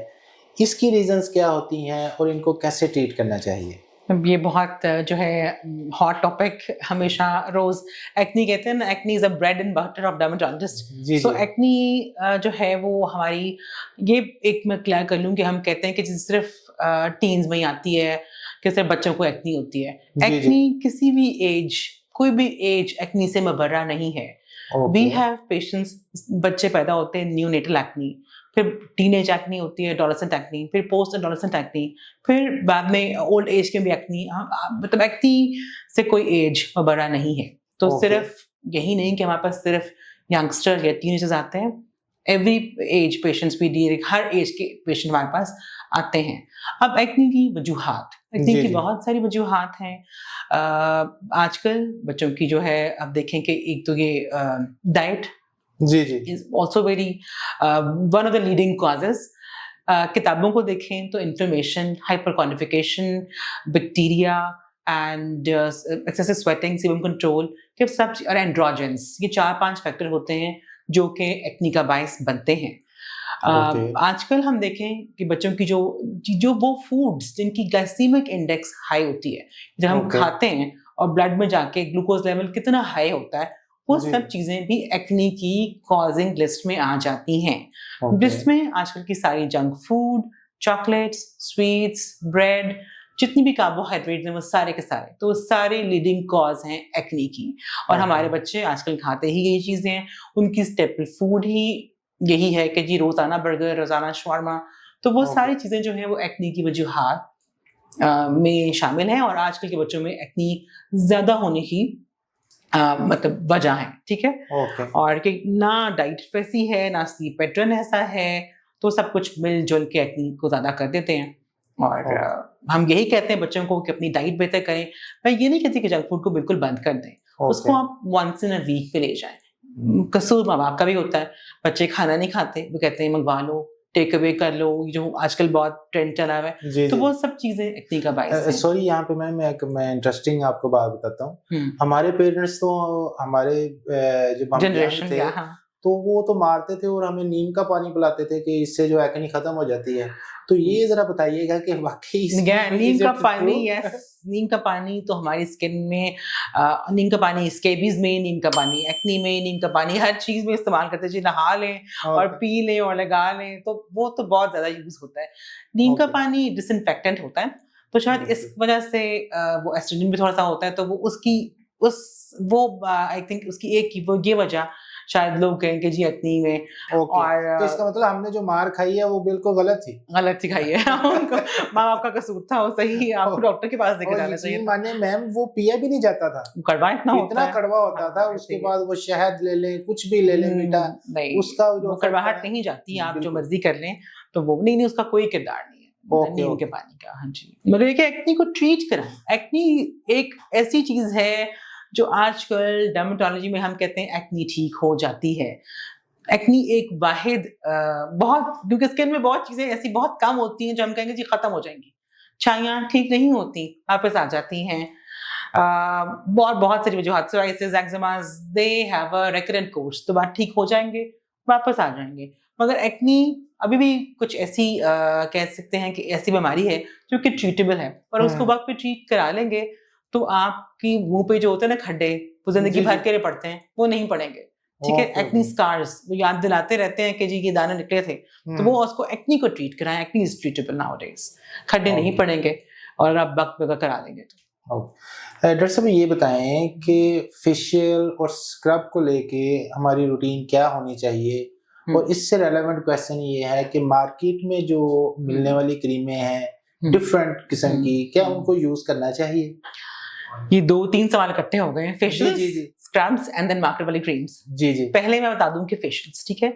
इसकी रीजंस क्या होती हैं और इनको कैसे ट्रीट करना चाहिए? ये बहुत जो है हॉट टॉपिक, हमेशा रोज एक्नी कहते हैं ना, acne is a bread and butter of dermatologist. So acne जो है वो हमारी, ये एक मैं क्लियर कर लूँ कि हम कहते हैं कि सिर्फ टीन्स में ही आती है, कि सिर्फ बच्चों को एक्नी होती है। एक्नी किसी भी एज, कोई भी एज एक्नी से मबर्रा नहीं है। वी हैव पेशेंट्स, बच्चे पैदा होते हैं न्यूनेटल एक्नी, फिर टीनेज एक्नी होती है, एडोलेसेंट एक्नी, फिर पोस्ट एडोलेसेंट एक्नी, फिर बाद में ओल्ड एज के भी एक्नी। मतलब एक्नी से कोई एज मबर्रा नहीं है। तो सिर्फ यही नहीं कि हमारे पास सिर्फ यंगस्टर या टीनेजर्स आते हैं, एवरी एज पेशेंट्स भी डी, हर एज के पेशेंट हमारे पास आते हैं। अब एक्नी की वजूहात, एक्नी की बहुत सारी वजूहात हैं। आजकल बच्चों की जो है, अब देखें कि एक तो ये diet is also very one of the leading causes. किताबों को देखें तो inflammation, hypercornification, bacteria and excessive sweating, sebum control, के सब और एंड्रोजेंस, ये 4-5 फैक्टर होते हैं जो कि एक्नी का बायस बनते हैं। आजकल हम देखें कि बच्चों की जो वो फूड्स जिनकी ग्लाइसेमिक इंडेक्स हाई होती है, जब हम खाते हैं और ब्लड में जाके ग्लूकोज लेवल कितना हाई होता है, वो सब चीजें भी एक्नी की कॉजिंग लिस्ट में आ जाती हैं। जिसमें आजकल की सारी junk food, chocolates, sweets, bread, जितनी भी कार्बोहाइड्रेट हैं वो सारे के सारे, तो सारे लीडिंग कॉज हैं एक्नी की। और हमारे बच्चे आजकल खाते ही यही चीजें हैं, उनकी स्टेपल फूड ही यही है कि जी रोजाना बर्गर, रोजाना शवारमा, तो वो सारी चीजें जो हैं वो एक्नी की वजूहात में शामिल हैं। और आजकल के बच्चों में एक्नी ज्यादा होने की मतलब वजह है, ठीक है। और कि ना डाइट वैसी है, ना स्लीप पैटर्न ऐसा है, तो सब कुछ मिलजुल के एक्नी को ज्यादा कर देते हैं। और हम यही कहते हैं बच्चों को कि अपनी डाइट बेहतर करें। मैं ये नहीं कहती कि जंक फूड को बिल्कुल बंद कर दें, उसको आप वंस इन अ वीक पे ले जाएं। कसूर माँ बाप का भी होता है, बच्चे खाना नहीं खाते, वो कहते हैं मंगवा लो, टेक अवे कर लो, जो आजकल बहुत ट्रेंड चला हुआ है, तो वो सब चीजें एक्नी का बायस है। सॉरी, यहाँ पे मैं इंटरेस्टिंग आपको बात बताता हूँ। हमारे पेरेंट्स तो, हमारे जो जनरेशन थे, तो वो तो मारते थे और हमें नीम का पानी पिलाते थे कि इससे जो एक्नी खत्म हो जाती है। तो ये जरा बताइएगा कि वाकई नीम का पानी, यस, नीम का पानी तो हमारी स्किन में, नीम का पानी स्केबीज में, नीम का पानी एक्नी में, नीम का पानी हर चीज में इस्तेमाल करते हैं जी। नहा लें और पी लें और लगा लें, तो वो तो बहुत ज्यादा यूज होता है। नीम का पानी डिसइंफेक्टेंट होता है, तो शायद इस वजह से वो एस्ट्रोजन भी थोड़ा सा होता है, तो वो आई थिंक उसकी एक वो ये वजह शायद लोग कहें कि जी एक्नी में। और तो इसका मतलब हमने जो मार खाई है वो बिल्कुल गलत थी खाई है। उनको माँ बाप का कसूर था, वो सही, आपको डॉक्टर के पास लेके जाना चाहिए। माने मैम, वो पिया भी नहीं जाता था, कड़वा इतना कड़वा होता था। उसके बाद वो शहद ले लें, कुछ भी ले लें मीठा, उसका जो कड़वाहट नहीं जाती, आप जो मर्जी कर लें, तो वो नहीं, उसका कोई किरदार नहीं है नीम के पानी का। हाँ जी, मतलब कि एक्नी को ट्रीट करें। एक्नी एक ऐसी चीज है जो आजकल डर्मेटोलॉजी में हम कहते हैं एक्नी ठीक हो जाती है। एक्नी एक वाहिद बहुत, क्योंकि स्किन में बहुत चीजें ऐसी बहुत कम होती हैं जो हम कहेंगे जी खत्म हो जाएंगी। छाइयाँ ठीक नहीं होती, वापस आ जाती हैं। बहुत सारी वजूहत, psoriasis, eczemas, they have a recurrent course, तो बात ठीक हो जाएंगे, वापस आ जाएंगे। मगर एक्नी अभी भी कुछ ऐसी कह सकते हैं कि ऐसी बीमारी है जो कि ट्रीटेबल है, और उसको वक्त पे ट्रीट करा लेंगे तो आपकी मुंह पे जो होते हैं ना खड्डे, वो जिंदगी भर के लिए पड़ते हैं, वो नहीं पड़ेंगे, ठीक है। एक्नी स्कार्स वो याद दिलाते रहते हैं कि जी ये दाने निकले थे, तो वो उसको एक्नी को ट्रीट कराएं। एक्नी इज ट्रीटेबल नाउअडेज, खड्डे नहीं पड़ेंगे और आप वक्त पे करा लेंगे। तो डॉक्टर साहब ये बताएं कि फेशियल और स्क्रब को लेके हमारी रूटीन क्या होनी चाहिए, और इससे रेलेवेंट क्वेश्चन ये है कि मार्केट में जो मिलने वाली क्रीमें हैं डिफरेंट किस्म की, क्या उनको यूज करना चाहिए? ये 2-3 सवाल इकट्ठे हो गए हैं। Facial scrubs and then market वाली क्रीम्स। जी जी। पहले मैं बता दूं कि फेशियल्स, ठीक है।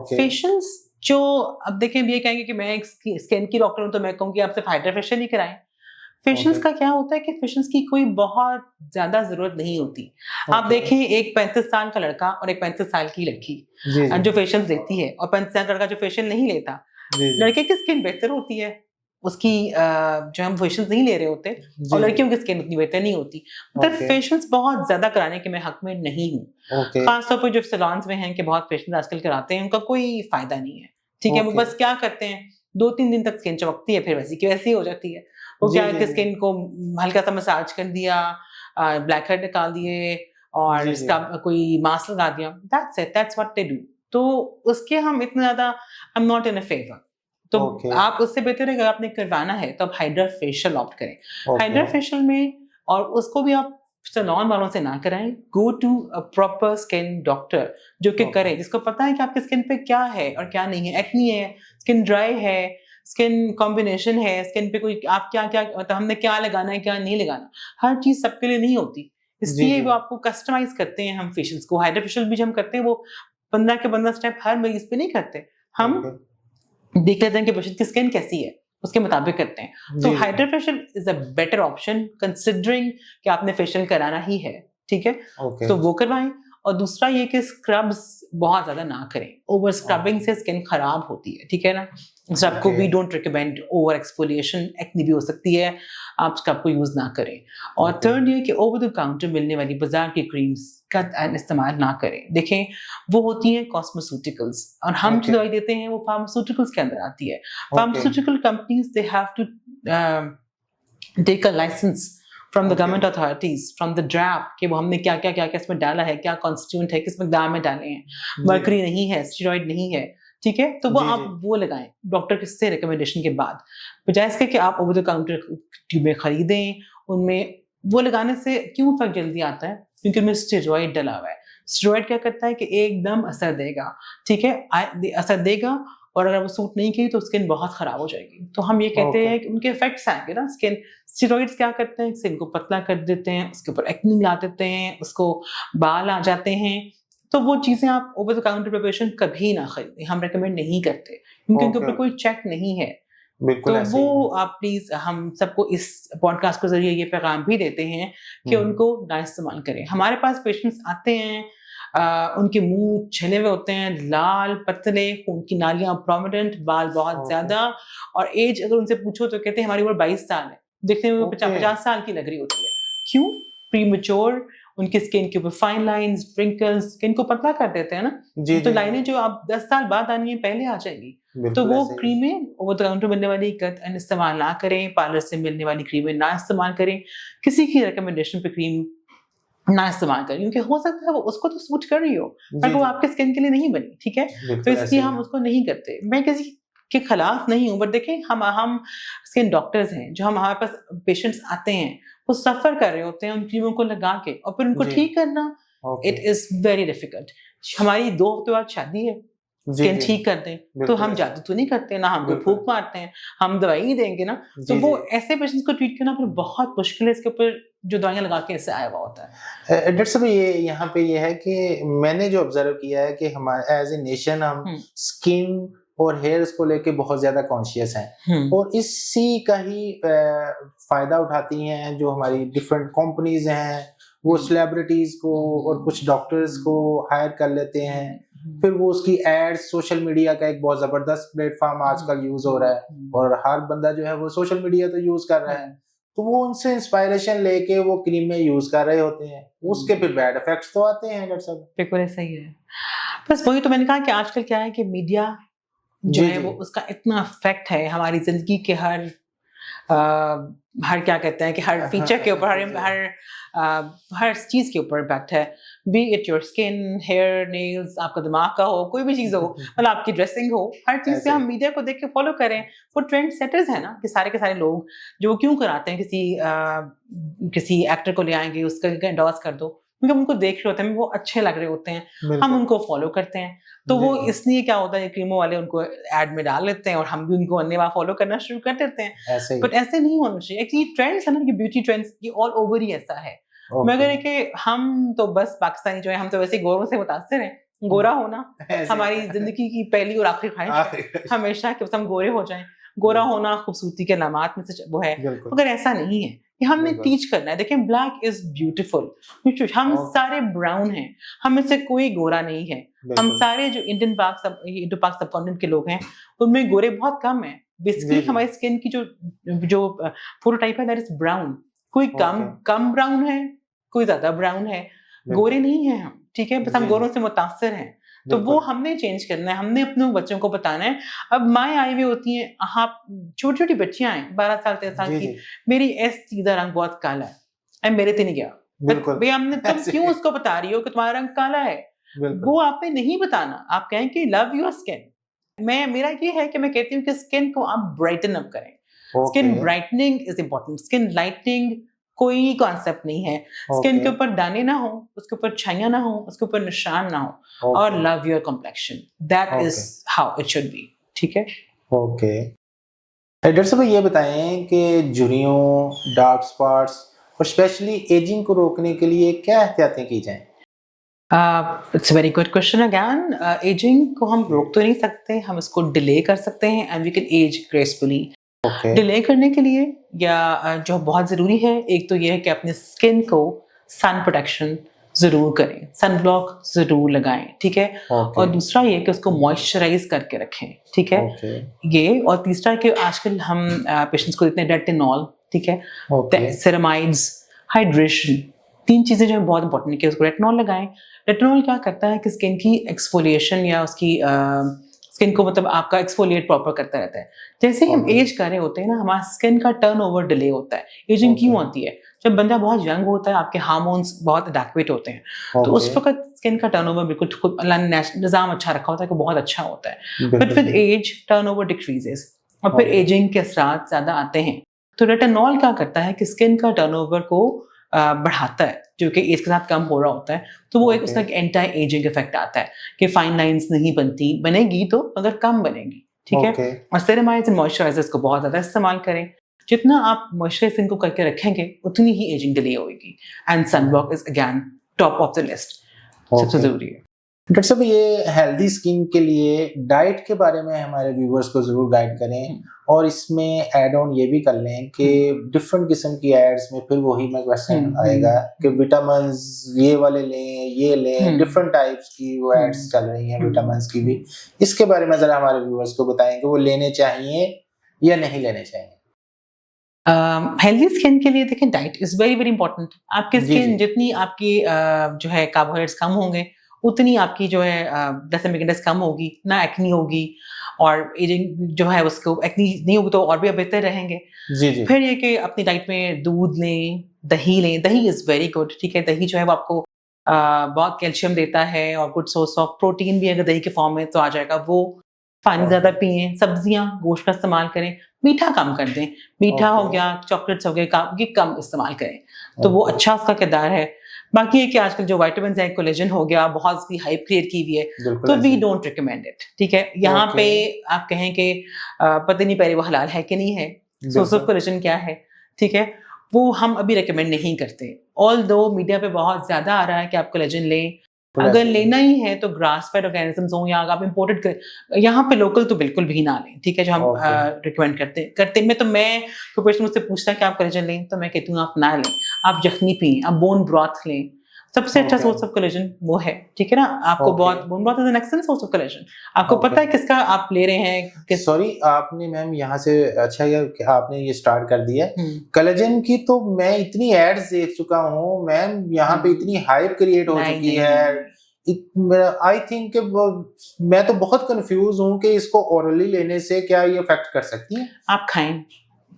फेशियल्स जो अब देखें ये कहेंगे कि मैं एक स्किन की डॉक्टर हूं तो मैं कहूंगी आप सिर्फ हाइड्रा फेशियल ही कराएं। फेशियल्स का क्या होता है कि फेशियल्स की कोई बहुत ज्यादा जरूरत नहीं होती। आप देखें एक 35 साल का लड़का और एक 35 साल की लड़की जो फेशियल लेती है और 35 साल का लड़का जो फेशियल नहीं लेता, लड़के की स्किन बेहतर होती है, उसकी जो हम फेशियल्स नहीं ले रहे होते, और लड़कियों की स्किन उतनी बेहतर नहीं होती। मतलब फेशियल्स बहुत ज्यादा कराने के मैं हक में नहीं हूँ। खासतौर पर जो सैलून्स में हैं कि बहुत फेशियल आजकल कराते हैं, उनका कोई फायदा नहीं है, ठीक है। वो बस क्या करते हैं 2-3 दिन तक स्किन चमकती है, फिर वैसी की वैसी हो जाती है। वो क्या है कि स्किन को हल्का सा मसाज कर दिया, ब्लैक हेड निकाल दिए और इसका कोई मास्क लगा दिया, that's it, that's what they do. तो उसके हम इतना ज्यादा I am not in a favour. तो आप उससे बेहतर है अगर आपने करवाना है तो आप हाइड्रा फेशियल ऑप्ट करें। हाइड्रा फेशियल में, और उसको भी आप सैलून वालों से ना कराएं, go to a proper skin doctor जो कि करे, जिसको पता है कि आपकी स्किन पे क्या है और क्या नहीं है। एक्नी है, स्किन ड्राई है, स्किन कॉम्बिनेशन है, स्किन पे कोई आप क्या क्या मतलब हमने क्या लगाना है क्या नहीं लगाना, हर चीज सबके लिए नहीं होती, इसलिए वो आपको कस्टमाइज करते हैं हम फेशियल्स को। हाइड्रा फेशियल भी जो हम करते हैं वो 15 के 15 स्टेप हर मरीज पे नहीं करते, हम देख लेते हैं कि पेशेंट की स्किन कैसी है उसके मुताबिक करते हैं। तो hydra facial is a better option considering कि आपने फेशियल कराना ही है, ठीक है। तो वो करवाएं। और दूसरा ये कि स्क्रब्स बहुत ज्यादा ना करें, ओवर स्क्रबिंग से स्किन खराब होती है, ठीक है ना। सबको we don't recommend over exfoliation, acne भी हो सकती है, आप स्क्रब को यूज ना करें। और थर्ड ये कि ओवर द काउंटर मिलने वाली बाजार की क्रीम्स का इस्तेमाल ना करें। देखें वो होती हैं कॉस्मेटिकल्स, और हम जो दवाई देते हैं वो फार्मास्यूटिकल्स के अंदर आती है। Pharmaceutical companies they have to take a license from the government authorities, from the DRAP, कि वो हमने क्या क्या क्या क्या इसमें डाला है, क्या कॉन्स्टिट्यूएंट है, किस मकदार में डाले हैं, मर्करी नहीं है, स्टेरॉइड नहीं है, ठीक है। तो वो आप वो लगाएं डॉक्टर से रिकमेंडेशन के बाद, बजाय इसके कि आप ओवर द काउंटर ट्यूबें खरीदें। उनमें वो लगाने से क्यों फर्क जल्दी आता है, क्योंकि उनमें स्टेरॉइड डला हुआ है। स्टेरॉइड क्या करता है कि एकदम असर देगा, ठीक है, असर देगा, और अगर वो सूट नहीं की तो स्किन बहुत खराब हो जाएगी। तो हम ये कहते हैं कि उनके इफेक्ट्स आएंगे ना स्किन। स्टेरॉइड्स क्या करते हैं, स्किन को पतला कर देते हैं, उसके ऊपर एक्ने ला देते हैं, उसको बाल आ जाते हैं। तो वो चीजें आप ओवर द काउंटर प्रिपरेशन कभी ना खरीदें, हम रेकमेंड नहीं करते, क्योंकि उनके ऊपर कोई चेक नहीं है। तो वो आप प्लीज, हम सबको इस पॉडकास्ट के जरिए ये पैगाम भी देते हैं कि उनको ना इस्तेमाल करें। हमारे पास पेशेंट्स आते हैं, उनके मुंह छिले हुए होते हैं, लाल पतले, उनकी नालियां प्रोमिनेंट, बाल बहुत ज्यादा, और एज अगर उनसे पूछो तो कहते हैं हमारी उम्र 22 साल है, देखने में 50 साल की लग रही होती है। क्यों? प्रीमेच्योर, उनकी स्किन के ऊपर फाइन लाइंस, व्रिंकल्स, स्किन को पतला कर देते हैं ना। तो लाइनें जो आप 10 साल बाद आनी है पहले आ जाएंगी। तो वो क्रीमें ओवर द काउंटर मिलने वाली इस्तेमाल ना करें, पार्लर से मिलने वाली क्रीमें ना इस्तेमाल करें, किसी की रिकमेंडेशन पे क्रीम ना इस्तेमाल करें, क्योंकि हो सकता है वो उसको तो सूट कर रही हो पर वो आपके स्किन के लिए नहीं बनी, ठीक है। तो इसलिए हम उसको नहीं करते। मैं किसी के खिलाफ नहीं हूँ, बट देखें हम स्किन डॉक्टर्स हैं, जो हमारे पास पेशेंट्स आते हैं वो सफर कर रहे होते हैं उन क्रीमों को लगा के, और फिर उनको ठीक करना इट इज वेरी डिफिकल्ट। हमारी 2 हफ्ते बाद शादी है, स्किन ठीक कर दें, तो हम जादू तो नहीं करते ना, हम कोई फूंक मारते हैं, हम दवाई ही देंगे ना। तो वो ऐसे पेशेंट्स को ट्रीट करना फिर बहुत मुश्किल है, इसके ऊपर जो दवाइयां लगा के ऐसे आया हुआ होता है। डॉक्टर साहब ये यहाँ पे ये है कि मैंने जो ऑब्जर्व किया है कि हमारे एज ए नेशन हम स्किन और हेयर्स को लेके बहुत ज्यादा कॉन्शियस हैं, और इसी का ही फायदा उठाती हैं जो हमारी डिफरेंट कंपनीज हैं, वो सेलिब्रिटीज को और कुछ डॉक्टर्स को हायर कर लेते हैं, फिर वो उसकी एड्स, सोशल मीडिया का एक बहुत जबरदस्त प्लेटफॉर्म आजकल यूज हो रहा है, और हर बंदा जो है वो सोशल मीडिया तो यूज कर रहा है, तो वो उनसे इंस्पायरेशन लेके वो क्रीमें यूज कर रहे होते हैं, उसके फिर बैड इफेक्ट्स तो आते हैं। डॉक्टर साहब बिल्कुल ऐसा ही है। बस वही तो मैंने कहा कि आजकल क्या है कि मीडिया जो है वो उसका इतना इफेक्ट है हमारी जिंदगी के हर क्या कहते हैं कि हर फीचर के ऊपर, हर चीज के ऊपर इम्पैक्ट है। Be it your skin, hair, nails, आपका दिमाग का हो, कोई भी चीज हो, मतलब आपकी ड्रेसिंग हो, हर चीज पे हम मीडिया को देख के फॉलो करें। वो ट्रेंड सेटर्स है ना, कि सारे के सारे लोग जो क्यों कराते हैं, किसी एक्टर को ले आएंगे, उसका एंडोर्स कर दो, क्योंकि उनको देख रहे होते हैं, वो अच्छे लग रहे होते हैं, हम उनको फॉलो करते हैं। तो वो इसलिए क्या होता है, क्रीमों वाले उनको एड में डाल लेते हैं और हम भी उनको अन्य फॉलो करना शुरू कर देते हैं। बट ऐसे नहीं होना चाहिए। एक्चुअली ट्रेंड्स है ना, कि ब्यूटी ट्रेंड्स ये ऑल ओवर ही ऐसा है। मगर है कि हम तो बस पाकिस्तानी जो है, हम तो वैसे गोरों से मुतासिर हैं। गोरा होना हमारी जिंदगी की पहली और आखिरी ख्वाहिश है हमेशा कि हम गोरे हो जाएं। गोरा होना खूबसूरती के अलामात में से वो है, मगर ऐसा नहीं है कि हमने टीच करना है। देखिए, ब्लैक इज ब्यूटीफुल, हम सारे ब्राउन हैं, हम में से कोई गोरा नहीं है। हम सारे जो इंडो पाक सब कॉन्टिनेंट के लोग हैं उनमें गोरे बहुत कम है। बेसिकली हमारी स्किन की जो फोटोटाइप है दैट इज ब्राउन। कोई कम ब्राउन है, कोई ज्यादा ब्राउन है, गोरे नहीं है हम, ठीक है। बस हम गोरों से मुतासिर हैं, तो वो हमने चेंज करना है, हमने अपने बच्चों को बताना है। अब माएँ आई हुई होती हैं, आप छोटी छोटी बच्चियां हैं 12 साल 13 साल की, मेरी सीधा रंग बहुत काला है, मेरे से नहीं गया भैया, हमने तुम क्यों उसको बता रही हो कि तुम्हारा रंग काला है? वो आपने नहीं बताना। आप कहें कि लव योर स्किन। मेरा ये है कि मैं कहती हूँ कि स्किन को आप ब्राइटन अप करें। Skin brightening is important, skin lightening कोई कॉन्सेप्ट नहीं है। स्किन के ऊपर दाने ना हो, उसके ऊपर छाइयां ना हो, उसके ऊपर निशान ना हो, और love your complexion, that is how it should be, ठीक है। ओके, डॉक्टर साहब ये बताएं कि झुर्रियों, डार्क स्पॉट्स और स्पेशली एजिंग को रोकने के लिए क्या एहतियातें की जाएं? It's very good question again. Ageing को हम रोक तो नहीं सकते, हम इसको डिले कर सकते हैं, and we can age gracefully. Delay करने के लिए या जो बहुत ज़रूरी है, एक तो ये है कि अपने स्किन को सन प्रोटेक्शन ज़रूर करें, सन ब्लॉक ज़रूर लगाएं, ठीक है। और दूसरा ये कि उसको मॉइस्चराइज करके रखें, ठीक है। ये और तीसरा कि आजकल हम पेशेंट्स को देते हैं रेटिनॉल, ठीक है, सेरामाइड्स, हाइड्रेशन, 3 चीज़ें जो बहुत इंपॉर्टेंट है कि उसको रेटिनॉल लगाएं। रेटिनॉल क्या करता है कि स्किन की एक्सफोलिएशन या उसकी स्किन को मतलब आपका एक्सफोलिएट प्रॉपर करता रहता है। जैसे ही हम एज कर रहे होते हैं ना, हमारा स्किन का टर्नओवर डिले होता है। एजिंग क्यों होती है? जब बंदा बहुत यंग होता है, आपके हार्मोन्स बहुत एडेक्वेट होते हैं, तो उस वक्त स्किन का टर्नओवर बिल्कुल खुद अल्लाह ने निज़ाम अच्छा रखा होता है कि बहुत अच्छा होता है। But with age turnover decreases और फिर एजिंग के असरात ज़्यादा आते हैं। तो रेटिनॉल क्या करता है कि स्किन का टर्नओवर को बढ़ाता है, जो कि एज के साथ कम हो रहा होता है। तो वो एक उसका एंटी एजिंग इफेक्ट आता है कि फाइन लाइंस नहीं बनती, बनेगी तो मगर कम बनेगी, ठीक है। और सेरेमाइड्स एंड मॉइस्चराइजर्स को बहुत ज़्यादा इस्तेमाल करें। जितना आप मॉइस्चराइज इनको करके रखेंगे उतनी ही एजिंग डिले होगी। And sunblock is again top of the list, सबसे ज़रूरी है। डॉक्टर साहब, ये हेल्दी स्किन के लिए डाइट के बारे में हमारे व्यूवर्स को जरूर गाइड करें, और इसमें ऐड ऑन ये भी कर लें कि डिफरेंट किस्म की एड्स में फिर वही मैं क्वेश्चन आएगा कि विटामिन्स ये वाले लें, ये लें, डिफरेंट टाइप्स की वो एड्स चल रही हैं विटामिन्स की भी। इसके बारे में जरा हमारे व्यूवर्स को बताएं कि वो लेने चाहिए या नहीं लेने चाहिए। हेल्दी स्किन के लिए देखिए, diet is very very important. आपकी स्किन जितनी आपकी जो है कार्बोहाइड्रेट्स कम होंगे, उतनी आपकी जो है ग्लाइसेमिक इंडेक्स कम होगी, ना एक्नी होगी, और एजिंग जो है उसको एक्नी नहीं होगी तो और भी बेहतर रहेंगे। जी। फिर ये कि अपनी डाइट में दूध लें, दही लें। दही इज़ वेरी गुड, ठीक है। दही जो है वो आपको बहुत कैल्शियम देता है और गुड सोर्स ऑफ प्रोटीन भी अगर दही के फॉर्म में तो आ जाएगा वो। पानी ज़्यादा पिएं, सब्जियां, गोश्त का इस्तेमाल करें, मीठा कम कर दें। मीठा हो गया, चॉकलेट्स हो गए, ये कम इस्तेमाल करें, तो वो अच्छा उसका किरदार है। बाकी है कि आजकल जो विटामिन है, कोलेजन हो गया, बहुत सी हाइप क्रिएट की हुई है, तो वी डोंट रिकमेंड इट, ठीक है। यहाँ पे आप कहें कि पता नहीं पहले वो हलाल है कि नहीं है, सोर्स ऑफ कोलेजन क्या है, ठीक है, वो हम अभी रिकमेंड नहीं करते। ऑल्दो मीडिया पे बहुत ज्यादा आ रहा है कि आप कोलेजन लें, अगर लेना ही है तो ग्रास फेड ऑर्गेनिजम्स हो या आप इम्पोर्टेड कर, यहाँ पे लोकल तो बिल्कुल भी ना लें, ठीक है, जो हम रिकमेंड करते मैं तो पेशेंट मुझसे पूछता है कि आप कोलेजन लें, तो मैं कहती हूँ आप ना लें, आप यखनी पिएं, आप बोन ब्रॉथ लें, सबसे अच्छा सोर्स ऑफ कोलेजन वो है, ठीक है ना। आपको बहुत bone broth is an excellent source of collagen, आपको पता है किसका आप ले रहे हैं। सॉरी, आपने मैम यहाँ से अच्छा किया, आपने ये स्टार्ट कर दिया कोलेजन की, तो मैं इतनी एड्स देख चुका हूँ मैम, यहाँ पे इतनी हाइप क्रिएट हो चुकी है। आई थिंक मैं तो बहुत कंफ्यूज हूँ कि इसको ओरली लेने से क्या ये इफेक्ट कर सकती है। आप खाएं,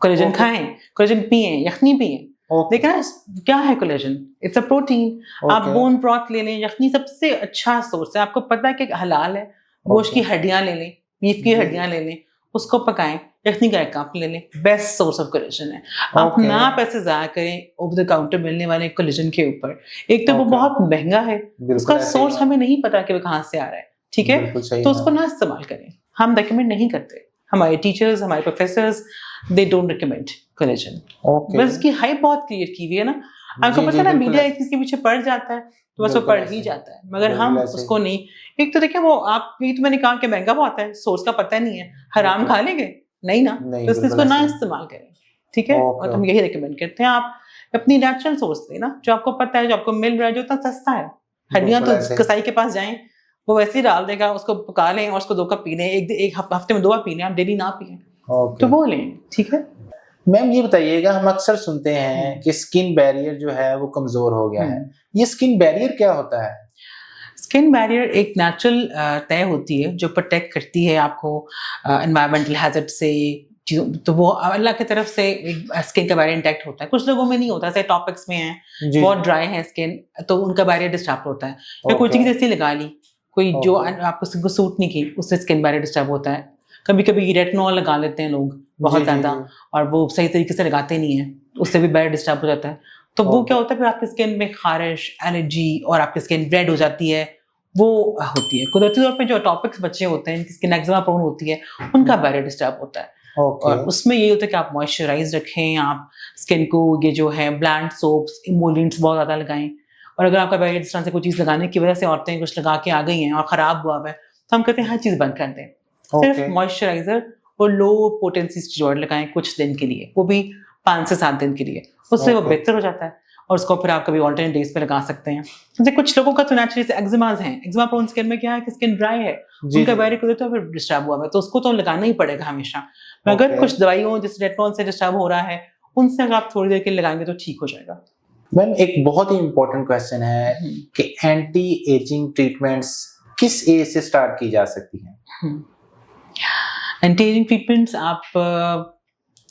कोलेजन खाएं, कोलेजन पिएं, यखनी पिएं। देखा क्या है कोलेजन, इट्स अ प्रोटीन। आप बोन ब्रॉथ ले लें, यखनी सबसे अच्छा सोर्स है। आपको पता है कि हलाल है, गोश्त की हड्डियां ले लें, बीफ की हड्डियां ले लें, उसको पकाएं, यखनी का एक कप ले लें, बेस्ट सोर्स ऑफ कोलेजन है। आप ना पैसे ज़ाया करें ओवर द काउंटर मिलने वाले कोलेजन के ऊपर। एक तो वो बहुत महंगा है, उसका सोर्स हमें नहीं पता कि वो कहाँ से आ रहा है, ठीक है, तो उसको ना इस्तेमाल करें। हम रेकमेंड नहीं करते, हमारे टीचर्स, हमारे professors, they don't recommend collagen. बस की हाइप बहुत क्रिएट की हुई है ना। आपको जी पता जी है ना, बिल्कुल मीडिया एक चीज के पीछे पड़ जाता है तो बस वो बिल्कुल पड़ ही ऐसे जाता है, मगर बिल्कुल हम ऐसे उसको नहीं। एक तो देखिए वो आप, ये तो मैंने कहा कि महंगा बहुत है, सोर्स का पता नहीं है, हराम बिल्कुल खा लेंगे नहीं ना, नहीं तो इस चीज बिल्कुल को ना ऐसे इस्तेमाल करें, ठीक है। ओके और हम यही रिकमेंड करते हैं, आप अपनी नेचुरल सोर्स लेना, जो आपको पता है, जो आपको मिल रहा है, जो इतना सस्ता है। हड्डियां बिल्कुल तो ऐसे कसाई के पास जाएं, वो वैसे ही डाल देगा, उसको पका लें और उसको 2 कप पी लें, एक हफ्ते में 2 बार पी लें, आप डेली ना पिए तो ओके। वो लें, ठीक है। मैम ये बताइएगा, हम अक्सर सुनते हैं कि स्किन बैरियर जो है वो कमजोर हो गया है, ये स्किन बैरियर क्या होता है? स्किन बैरियर एक नेचुरल तय होती है जो प्रोटेक्ट करती है आपको एनवायरमेंटल हैजर्ड से, चीज़ों, तो वो अल्लाह की तरफ से स्किन का बैरियर इंटैक्ट होता है। कुछ लोगों में नहीं होता, जैसे टॉपिक्स में है, जी बहुत ड्राई है स्किन, तो उनका बैरियर डिस्टर्ब होता है, या कोई ओके चीज़ ऐसी लगा ली, कोई जो ओके आपको स्किन को सूट नहीं की, उससे स्किन बैरियर डिस्टर्ब होता है। कभी कभी रेटिनॉल लगा लेते हैं लोग जी बहुत जी ज़्यादा, जी और वो सही तरीके से लगाते नहीं है, उससे भी बैरियर डिस्टर्ब हो जाता है। तो वो क्या ओके होता है, फिर आपकी स्किन में खारिश, एलर्जी, और आपकी स्किन रेड हो जाती है, वो होती है। कुदरती तौर पे जो टॉपिक्स बच्चे होते हैं, जिनकी स्किन एक्जिमा प्रोन होती है, उनका बैरियर डिस्टर्ब होता है। ओके और उसमें ये होता है कि आप मॉइस्चराइज रखें, आप स्किन को ये जो है ब्लैंड सोप्स, इमोलिएंट्स बहुत ज़्यादा लगाएं। और अगर आपका बैरियर इस तरह से कोई चीज़ लगाने की वजह से औरतें कुछ लगा के आ गई हैं और ख़राब हुआ है, तो हम कहते हैं हर चीज़ बंद कर दें, ओके सिर्फ मॉइस्चराइजर और लो पोटेंसी स्टेरॉइड लगाएं कुछ दिन के लिए, वो भी 5 से 7 दिन के लिए, उससे वो ओके बेहतर हो जाता है। और उसको फिर आप कभी ऑल्टरनेट डेज पे लगा सकते हैं। जैसे कुछ लोगों का तो नेचुरली एक्जिमाज हैं, एक्जिमा प्रोन स्किन में क्या है कि स्किन ड्राई है, जी उनका जी बैरियर को तो फिर डिस्टर्ब हुआ है, तो उसको तो लगाना ही पड़ेगा हमेशा। मगर ओके कुछ दवाइयों, जैसे रेटिनॉल से डिस्टर्ब हो रहा है, उनसे अगर आप थोड़ी देर के लिए लगाएंगे तो ठीक हो जाएगा। मैम एक बहुत ही इम्पोर्टेंट क्वेश्चन है कि एंटी एजिंग ट्रीटमेंट्स किस एज से स्टार्ट की जा सकती हैं? एंटी एजिंग ट्रीटमेंट्स आप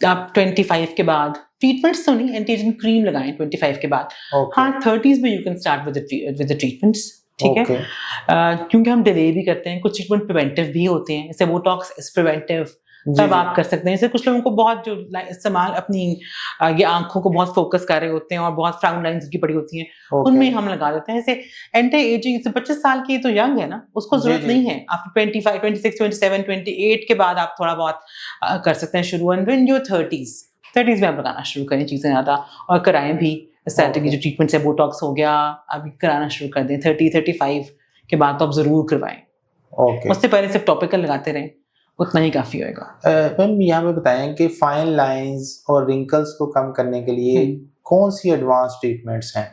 25 के बाद, ट्रीटमेंट्स तो नहीं, एंटी एजिंग क्रीम लगाएं 25 के बाद। ओके हाँ, 30s में you can start with the treatments, ठीक है। ओके क्योंकि हम डिले भी करते हैं, कुछ ट्रीटमेंट प्रिवेंटिव भी होते हैं, जैसे बोटॉक्स इज प्रिवेंटिव, जी तब जी आप कर सकते हैं। जैसे कुछ लोगों को बहुत जो इस्तेमाल अपनी ये आंखों को बहुत फोकस कर रहे होते हैं और बहुत फ्राउन लाइंस की पड़ी होती हैं, ओके उनमें हम लगा देते हैं। जैसे एंटी एजिंग, जैसे 25 साल की तो यंग है ना, उसको जी जरूरत जी नहीं है। आफ्टर 25, 26, 27, 28 के बाद आप थोड़ा बहुत कर सकते हैं शुरू। एंड व्हेन यू 30s में आप लगाना शुरू करें चीज़ें ज़्यादा, और कराएं भी। एस्थेटिक ओके जो ट्रीटमेंट्स है, बोटॉक्स हो गया, अभी कराना शुरू कर दें 35 के बाद, तो आप जरूर करवाएं। ओके। उससे पहले सिर्फ टॉपिकल लगाते रहें, उतना ही काफी होएगा। मैम यहाँ पे बताएं कि फाइन लाइंस और रिंकल्स को कम करने के लिए कौन सी एडवांस ट्रीटमेंट्स हैं?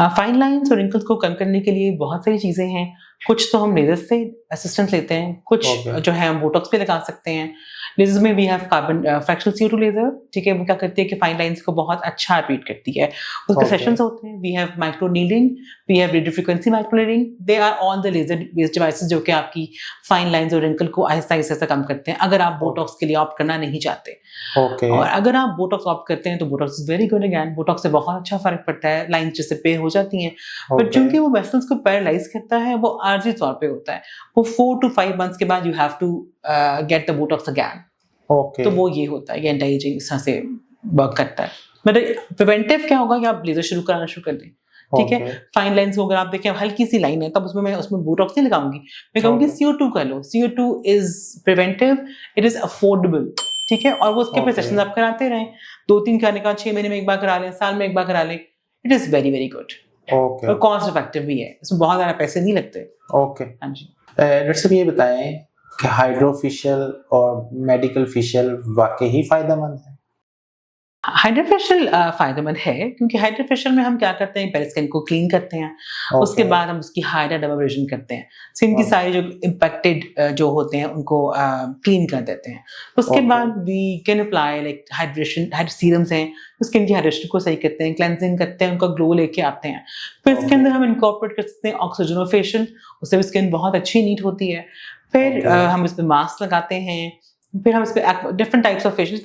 फाइन लाइंस और रिंकल्स को कम करने के लिए बहुत सारी चीजें हैं। कुछ तो हम लेजर से असिस्टेंस लेते हैं, कुछ Okay. जो है हम बोटॉक्स पे लगा सकते हैं। लेजर में we have carbon fractional CO2 laser, ठीक है। वो क्या करती है कि फाइन लाइंस को बहुत अच्छा ट्रीट करती है। उसके Okay. सेशंस होते हैं। We have micro needling, we have radio frequency micro needling, they are on the laser based devices, जो कि आपकी फाइन लाइंस और रिंकल को आहिस्ता आहिस्ता कम करते हैं, अगर आप बोटॉक्स के लिए ऑप्ट करना नहीं चाहते। ओके और अगर आप बोटॉक्स ऑप्ट करते हैं तो Botox is very good again, Botox से बहुत अच्छा फर्क पड़ता है, लाइंस जैसे पेयर हो जाती हैं। बट चूंकि वो वेसल्स को पैरालाइज करता है, वो आर्जी तौर पे होता है, वो 4 to 5 months के बाद you have to get the botox again. Okay तो वो ये होता है, ये एंटी एजिंग इस तरह से वर्क करता है। मतलब प्रिवेंटिव क्या होगा कि आप लेजर शुरू कराना शुरू कर दें, ठीक है। फाइन लाइंस को अगर आप देखें हल्की सी लाइन है, तब उसमें बोटॉक्स नहीं लगाऊंगी, मैं कहूंगी CO2 कर लो। CO2 is preventive, it is affordable, ठीक है। और वो उसके पे सेशंस आप कराते रहें, 2-3 करने का, 6 महीने में एक बार करा लें, साल में एक बार करा लें, it is very very good. Okay और कॉस्ट इफेक्टिव भी है, इसमें बहुत ज्यादा पैसे नहीं लगते। ओके। हाँ जी। डॉक्टर साहब ये बताएं कि हाइड्रोफेशियल और मेडिकल फेशियल वाकई ही फायदेमंद है? हाइड्रोफेशियल फायदेमंद है, क्योंकि हाइड्रोफेशियल में हम क्या करते हैं, पहले स्किन को क्लीन करते हैं, उसके बाद हम उसकी हाइड्रेट एब्रेजन करते हैं, स्किन की सारी जो इम्पैक्टेड जो होते हैं उनको क्लीन कर देते हैं। उसके बाद we can apply like hydration serums हैं, स्किन की हाइड्रेशन को सही करते हैं, क्लेंजिंग करते हैं, उनका ग्लो लेके आते हैं। फिर इसके अंदर हम इनकॉर्पोरेट कर सकते हैं ऑक्सीजनोफेशियल, उससे भी स्किन बहुत अच्छी नीट होती है। फिर हम इस पर मास्क लगाते हैं, फिर हम इस पे डिफरेंट टाइप्स ऑफ फेशियल,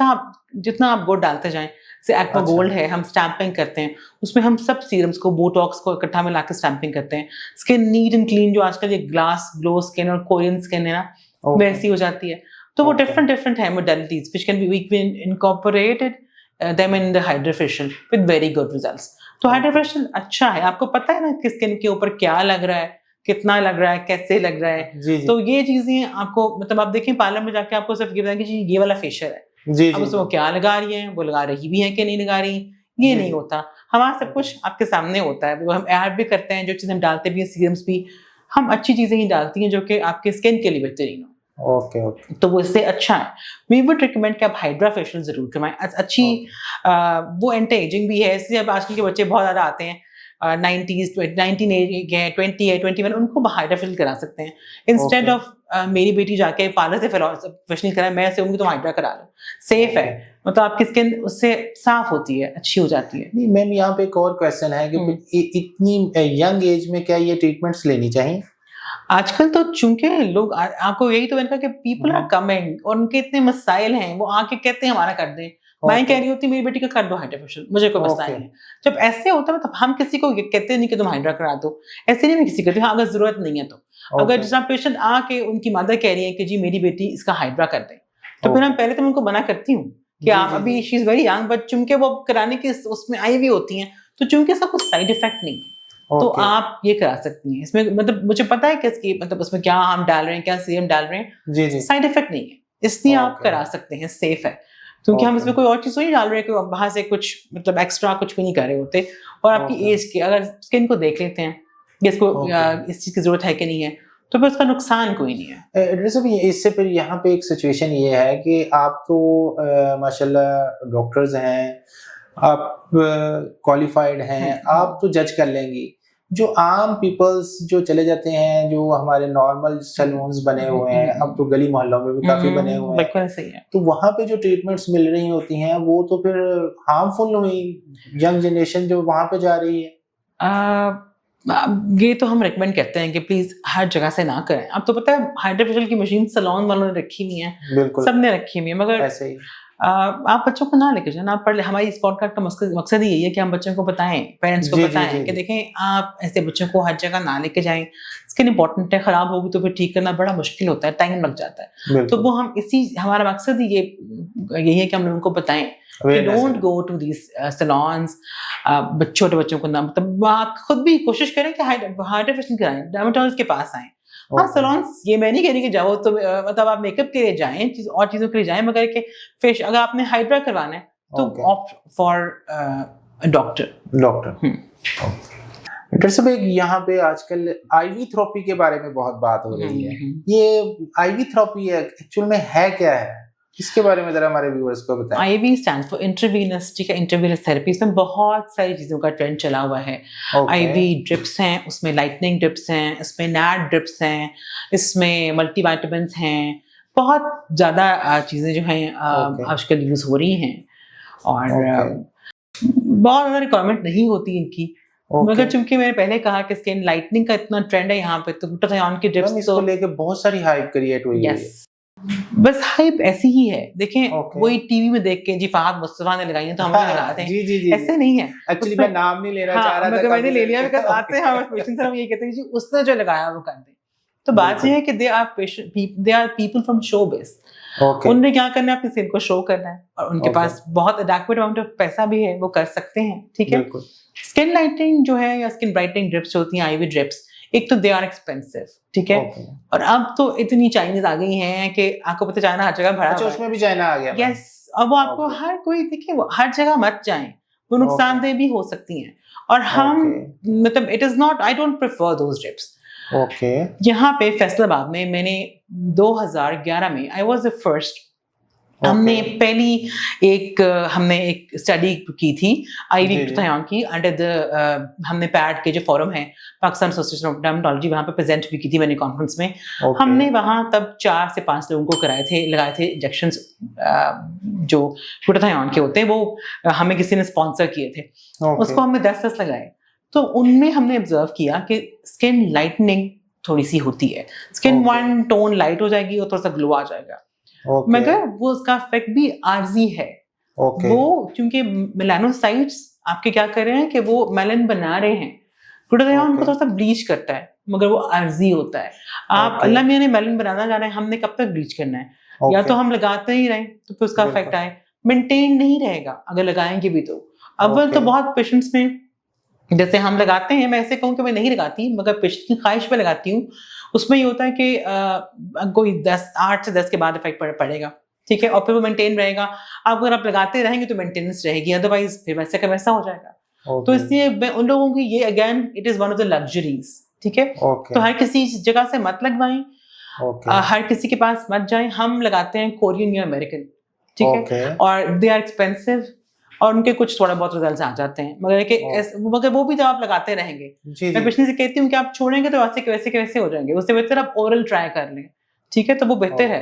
जितना आप गुड़ डालते जाएं, जैसे एक्वा गोल्ड है, हम स्टैंपिंग करते हैं, उसमें हम सब सीरम्स को, बोटॉक्स को इकट्ठा मिला के स्टैंपिंग करते हैं। स्किन नीट एंड क्लीन, जो आजकल ये ग्लास ग्लो स्किन और कोरियन स्किन है ना, वैसी हो जाती है। तो वो डिफरेंट है modalities which can be incorporated them in the hydrofacial with very good results. तो हाइड्रोफेशियल अच्छा है, आपको पता है ना कि स्किन के ऊपर क्या लग रहा है, कितना लग रहा है, कैसे लग रहा है। जी, जी. तो ये चीजें आपको, मतलब आप देखें पार्लर में जाके आपको सिर्फ ये बताएं कि जी ये वाला फेशियल है, जी अब उसमें वो क्या लगा रही है, वो लगा रही भी है कि नहीं लगा रही, ये नहीं होता। हमारा सब कुछ आपके सामने होता है, वो हम ऐड भी करते हैं, जो चीज़ हम डालते भी हैं सीरम्स भी, हम अच्छी चीज़ें ही डालती हैं जो कि आपके स्किन के लिए बेहतरीन हो। ओके तो वो इससे अच्छा है। वी वुड रिकमेंड कि आप हाइड्रा फेशियल जरूर करवाएं। अच्छी वो एंटी एजिंग भी है, इसलिए अब आजकल के बच्चे बहुत ज़्यादा आते हैं 90s 19 है 20 है 21, उनको हाइड्रा फेशियल करा सकते हैं इंस्टेड ऑफ मेरी बेटी जाके पार्लर से फेशियल कराए, मैं ऐसे होंगी तो हाइड्रा करा लो, सेफ है, मतलब आपकी स्किन उससे साफ होती है, अच्छी हो जाती है। नहीं मैम, यहाँ पे एक और क्वेश्चन है कि इतनी यंग एज में क्या ये ट्रीटमेंट्स लेनी चाहिए? आजकल तो चूंकि लोग आपको यही तो मैंने कहा कि पीपल आर कमिंग और उनके इतने मसाइल हैं, वो आके कहते हैं हमारा कर दें। मैं कह रही होती मेरी बेटी का कर दो हाइड्रा फेशियल, मुझे कोई मसला नहीं है। जब ऐसे होता है, मतलब हम किसी को कहते नहीं कि तुम हाइड्रा करा दो, ऐसे नहीं मैं किसी कहती हूँ, अगर जरूरत नहीं है तो। अगर जिस पेशेंट आके उनकी मदर कह रही है कि जी मेरी बेटी इसका हाइड्रा कर दे, तो फिर हम पहले तो उनको मना करती हूँ कि आप अभी she is very young, but चूंकि वो कराने की उसमें आई हुई होती हैं, तो चूंकि इसका कुछ साइड इफेक्ट नहीं है तो आप ये करा सकती हैं। इसमें मतलब मुझे पता है कि इसकी मतलब उसमें क्या हम डाल रहे हैं, क्या सीरम डाल रहे हैं, साइड इफेक्ट नहीं है, इसलिए आप करा सकते हैं, सेफ है। क्योंकि हम इसमें कोई और चीज तो नहीं डाल रहे हैं कि बाहर से कुछ मतलब एक्स्ट्रा कुछ भी नहीं कर रहे होते। और आपकी एज के अगर स्किन को देख लेते हैं कि इसको इस चीज की जरूरत है कि नहीं है, तो फिर उसका नुकसान कोई नहीं है। इससे फिर यहाँ पे एक सिचुएशन ये है कि आप तो माशाल्लाह डॉक्टर्स हैं, आप क्वालिफाइड हैं, आप तो जज कर लेंगी। जो आम पीपल्स जो चले जाते हैं, जो हमारे नॉर्मल सैलून्स बने हुए हैं, अब तो गली मोहल्लों में भी काफी बने हुए हैं, बिल्कुल सही है, तो वहाँ पे जो ट्रीटमेंट्स मिल रही होती हैं वो तो फिर हार्मफुल हुई, यंग जनरेशन जो वहाँ पे जा रही है। ये तो हम रेकमेंड करते हैं कि प्लीज हर जगह से ना करें। अब तो पता है हाइड्रा फेशियल की मशीन सैलून वालों ने रखी हुई है, सबने रखी हुई है, मगर ऐसे ही आप बच्चों को ना लेके जाना। आप पढ़ ले, हमारी इस पॉडकास्ट का मकसद ही यही है कि हम बच्चों को बताएं, पेरेंट्स को बताएं कि देखें आप ऐसे बच्चों को हर जगह ना लेके जाएं, स्किन इंपॉर्टेंट है, खराब होगी तो फिर ठीक करना बड़ा मुश्किल होता है, टाइम लग जाता है। तो वो हम इसी हमारा मकसद ही यही है कि हम लोगों को बताएं कि don't go to these salons. छोटे बच्चों को ना, मतलब आप खुद भी कोशिश करें कि हाइड्रा फेशियल कराएं, डर्मेटोलॉजिस्ट के पास आएं। हाँ सैलून्स, ये मैं नहीं कह रही कि जाओ तो मतलब आप मेकअप के लिए जाएं, और चीजों के लिए जाएं, मगर के फेश अगर आपने हाइड्रा करवाना है तो ऑप्ट फॉर डॉक्टर। डॉक्टर साहब, यहाँ पे आजकल आईवी थेरेपी के बारे में बहुत बात हो रही है। ये आईवी थेरेपी एक्चुअल में है क्या है, इसके बारे में जरा हमारे व्यूअर्स को बताएं। आईवी स्टैंड्स फॉर इंट्रावीनस, ठीक है, इंट्रावीनस थेरेपी। इसमें बहुत सारी चीजों का ट्रेंड चला हुआ है। आईवी ड्रिप्स हैं, उसमें लाइटनिंग ड्रिप्स हैं, इसमें नैड ड्रिप्स हैं, इसमें मल्टीविटामिन्स हैं, बहुत ज्यादा चीजें जो हैं आजकल यूज हो रही हैं, और बहुत ज्यादा रिक्वायरमेंट नहीं होती इनकी। मगर चूंकि मैंने पहले कहा कि स्किन लाइटनिंग का इतना ट्रेंड है यहाँ पे, तो ग्लूटाथियोन की ड्रिप्स इसको लेके बहुत सारी हाइप क्रिएट हुई है। बस हाइप ऐसी ही है, देखें वही टीवी में देख के जी फहद मुस्तफा ने लगाई है तो हम भी लगाते हैं, जी। ऐसे नहीं है। एक्चुअली मैं नाम नहीं लेना चाह रहा था, मगर मैंने ले लिया, बिकॉज़ आते हैं हम पेशेंट्स, हम ये कहते हैं जी उसने जो लगाया वो कर दे। तो बात ये है कि they are people from showbiz, उन्हें क्या करना है, अपनी स्किन को शो करना है, और उनके पास बहुत एडेक्वेट अमाउंट ऑफ पैसा भी है, वो कर सकते हैं, ठीक है। स्किन लाइटनिंग जो है या स्किन ब्राइटनिंग ड्रिप्स होती हैं, आईवी ड्रिप्स, एक तो दे आर एक्सपेंसिव, ठीक है, और अब तो इतनी चाइनीज आ गई हैं कि आपको पता चाइना हर जगह भरा हुआ है। उसमें भी चाइना आ गया। यस, अब वो आपको हर कोई, देखिए वो हर जगह मत जाएं, वो नुकसानदेह भी हो सकती हैं, और हम मतलब it is not, I don't prefer those drips. यहाँ पे फैसलाबाद में मैंने 2011 में आई वाज द फर्स्ट, हमने एक स्टडी की थी आईवी ग्लूटाथियोन की अंडर द हमने पैड के जो फोरम है पाकिस्तान एसोसिएशन ऑफ डर्मेटोलॉजी, वहाँ पे प्रेजेंट भी की थी मैंने कॉन्फ्रेंस में। हमने वहाँ तब 4 से 5 लोगों को लगाए थे इंजेक्शंस जो ग्लूटाथियोन के होते हैं, वो हमें किसी ने स्पॉन्सर किए थे। उसको हमने 10 लगाए, तो उनमें हमने ऑब्जर्व किया कि स्किन लाइटनिंग थोड़ी सी होती है, स्किन वन टोन लाइट हो जाएगी और थोड़ा सा ग्लो आ जाएगा, मगर वो उसका इफेक्ट भी आर्जी है। वो क्योंकि मेलानोसाइट्स आपके क्या कर रहे हैं कि वो मेलन बना रहे हैं, ग्लूटाथियोन को थोड़ा सा ब्लीच करता है, मगर वो आर्जी होता है। आप अल्लाह मियां ने मेलन बनाना जा रहे हैं, हमने कब तक ब्लीच करना है? या तो हम लगाते ही रहें तो फिर उसका इफेक्ट आए, मेंटेन नहीं रहेगा अगर लगाएंगे भी तो। अव्वल तो बहुत पेशेंट्स में जैसे हम लगाते हैं, मैं ऐसे कहूँ कि मैं नहीं लगाती, मगर पेशेंट की ख्वाहिश पे लगाती हूँ, उसमें ये होता है कि कोई 8 से 10 के बाद इफेक्ट पड़ेगा, ठीक है, और फिर वो मेंटेन रहेगा। आप अगर आप लगाते रहेंगे तो मेंटेनेंस रहेगी, अदरवाइज फिर वैसे का वैसा हो जाएगा। तो इसलिए मैं उन लोगों की ये again it is one of the luxuries, ठीक है। तो हर किसी जगह से मत लगवाएं, हर किसी के पास मत जाएं। हम लगाते हैं कोरियन या अमेरिकन, ठीक है, और दे आर एक्सपेंसिव और उनके कुछ थोड़ा बहुत रिजल्ट आ जाते हैं, मगर वो भी जब आप लगाते रहेंगे, मैं पेशेंट से कहती हूँ कि आप छोड़ेंगे तो वैसे के वैसे हो जाएंगे, उससे बेहतर आप ओरल ट्राई कर लें, ठीक है, तो वो बेहतर है।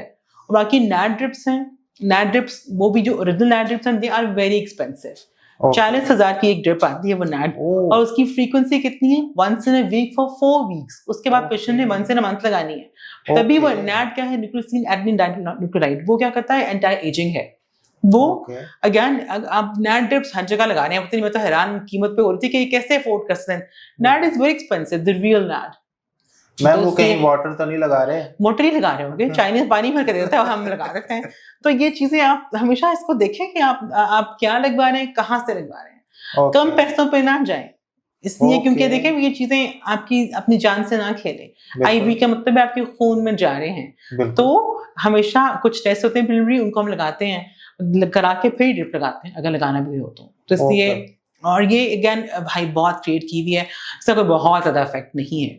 और बाकी नैट ड्रिप्स हैं, नैट ड्रिप्स वो भी जो ओरिजिनल नैट ड्रिप्स हैं दे आर वेरी एक्सपेंसिव। 40,000 की एक ड्रिप आती है वो नैट, और उसकी फ्रीक्वेंसी कितनी है, once in a week for 4 weeks. उसके बाद पेशेंट ने वंस इन अ मंथ लगानी है। तभी वो नैट क्या है, न्यूक्लियोसिन एडेनिन डाइन्यूक्लियोटाइड, वो क्या करता है, एंटी एजिंग है वो। अगेन आप नैट ड्रिप्स हर जगह लगा रहे हैं, उतनी मैं तो हैरान कीमत पे हो रही थी कि कैसे अफोर्ड कर सकते हैं। नैट is very expensive, the real नैट। मैम वो कहीं वाटर तो नहीं लगा रहे, मोटर ही लगा रहे होंगे, चाइनीज पानी भर के देता है और हम लगा देते हैं। तो ये चीजें आप हमेशा इसको देखें कि आप क्या लगवा रहे हैं, कहाँ से लगवा रहे हैं। कम पैसों पे ना जाएं, इसलिए क्योंकि देखें ये चीजें आपकी अपनी जान से ना खेलें। आईवी का मतलब है आपके खून में जा रहे हैं, तो हमेशा कुछ टेस्ट होते हैं प्रिलिमिनरी, उनको हम लगाते हैं, करा के फिर ड्रिप लगाते हैं अगर लगाना भी हो तो इसलिए। और ये अगेन भाई बहुत क्रिएट की हुई है, इसका कोई बहुत ज्यादा इफेक्ट नहीं है,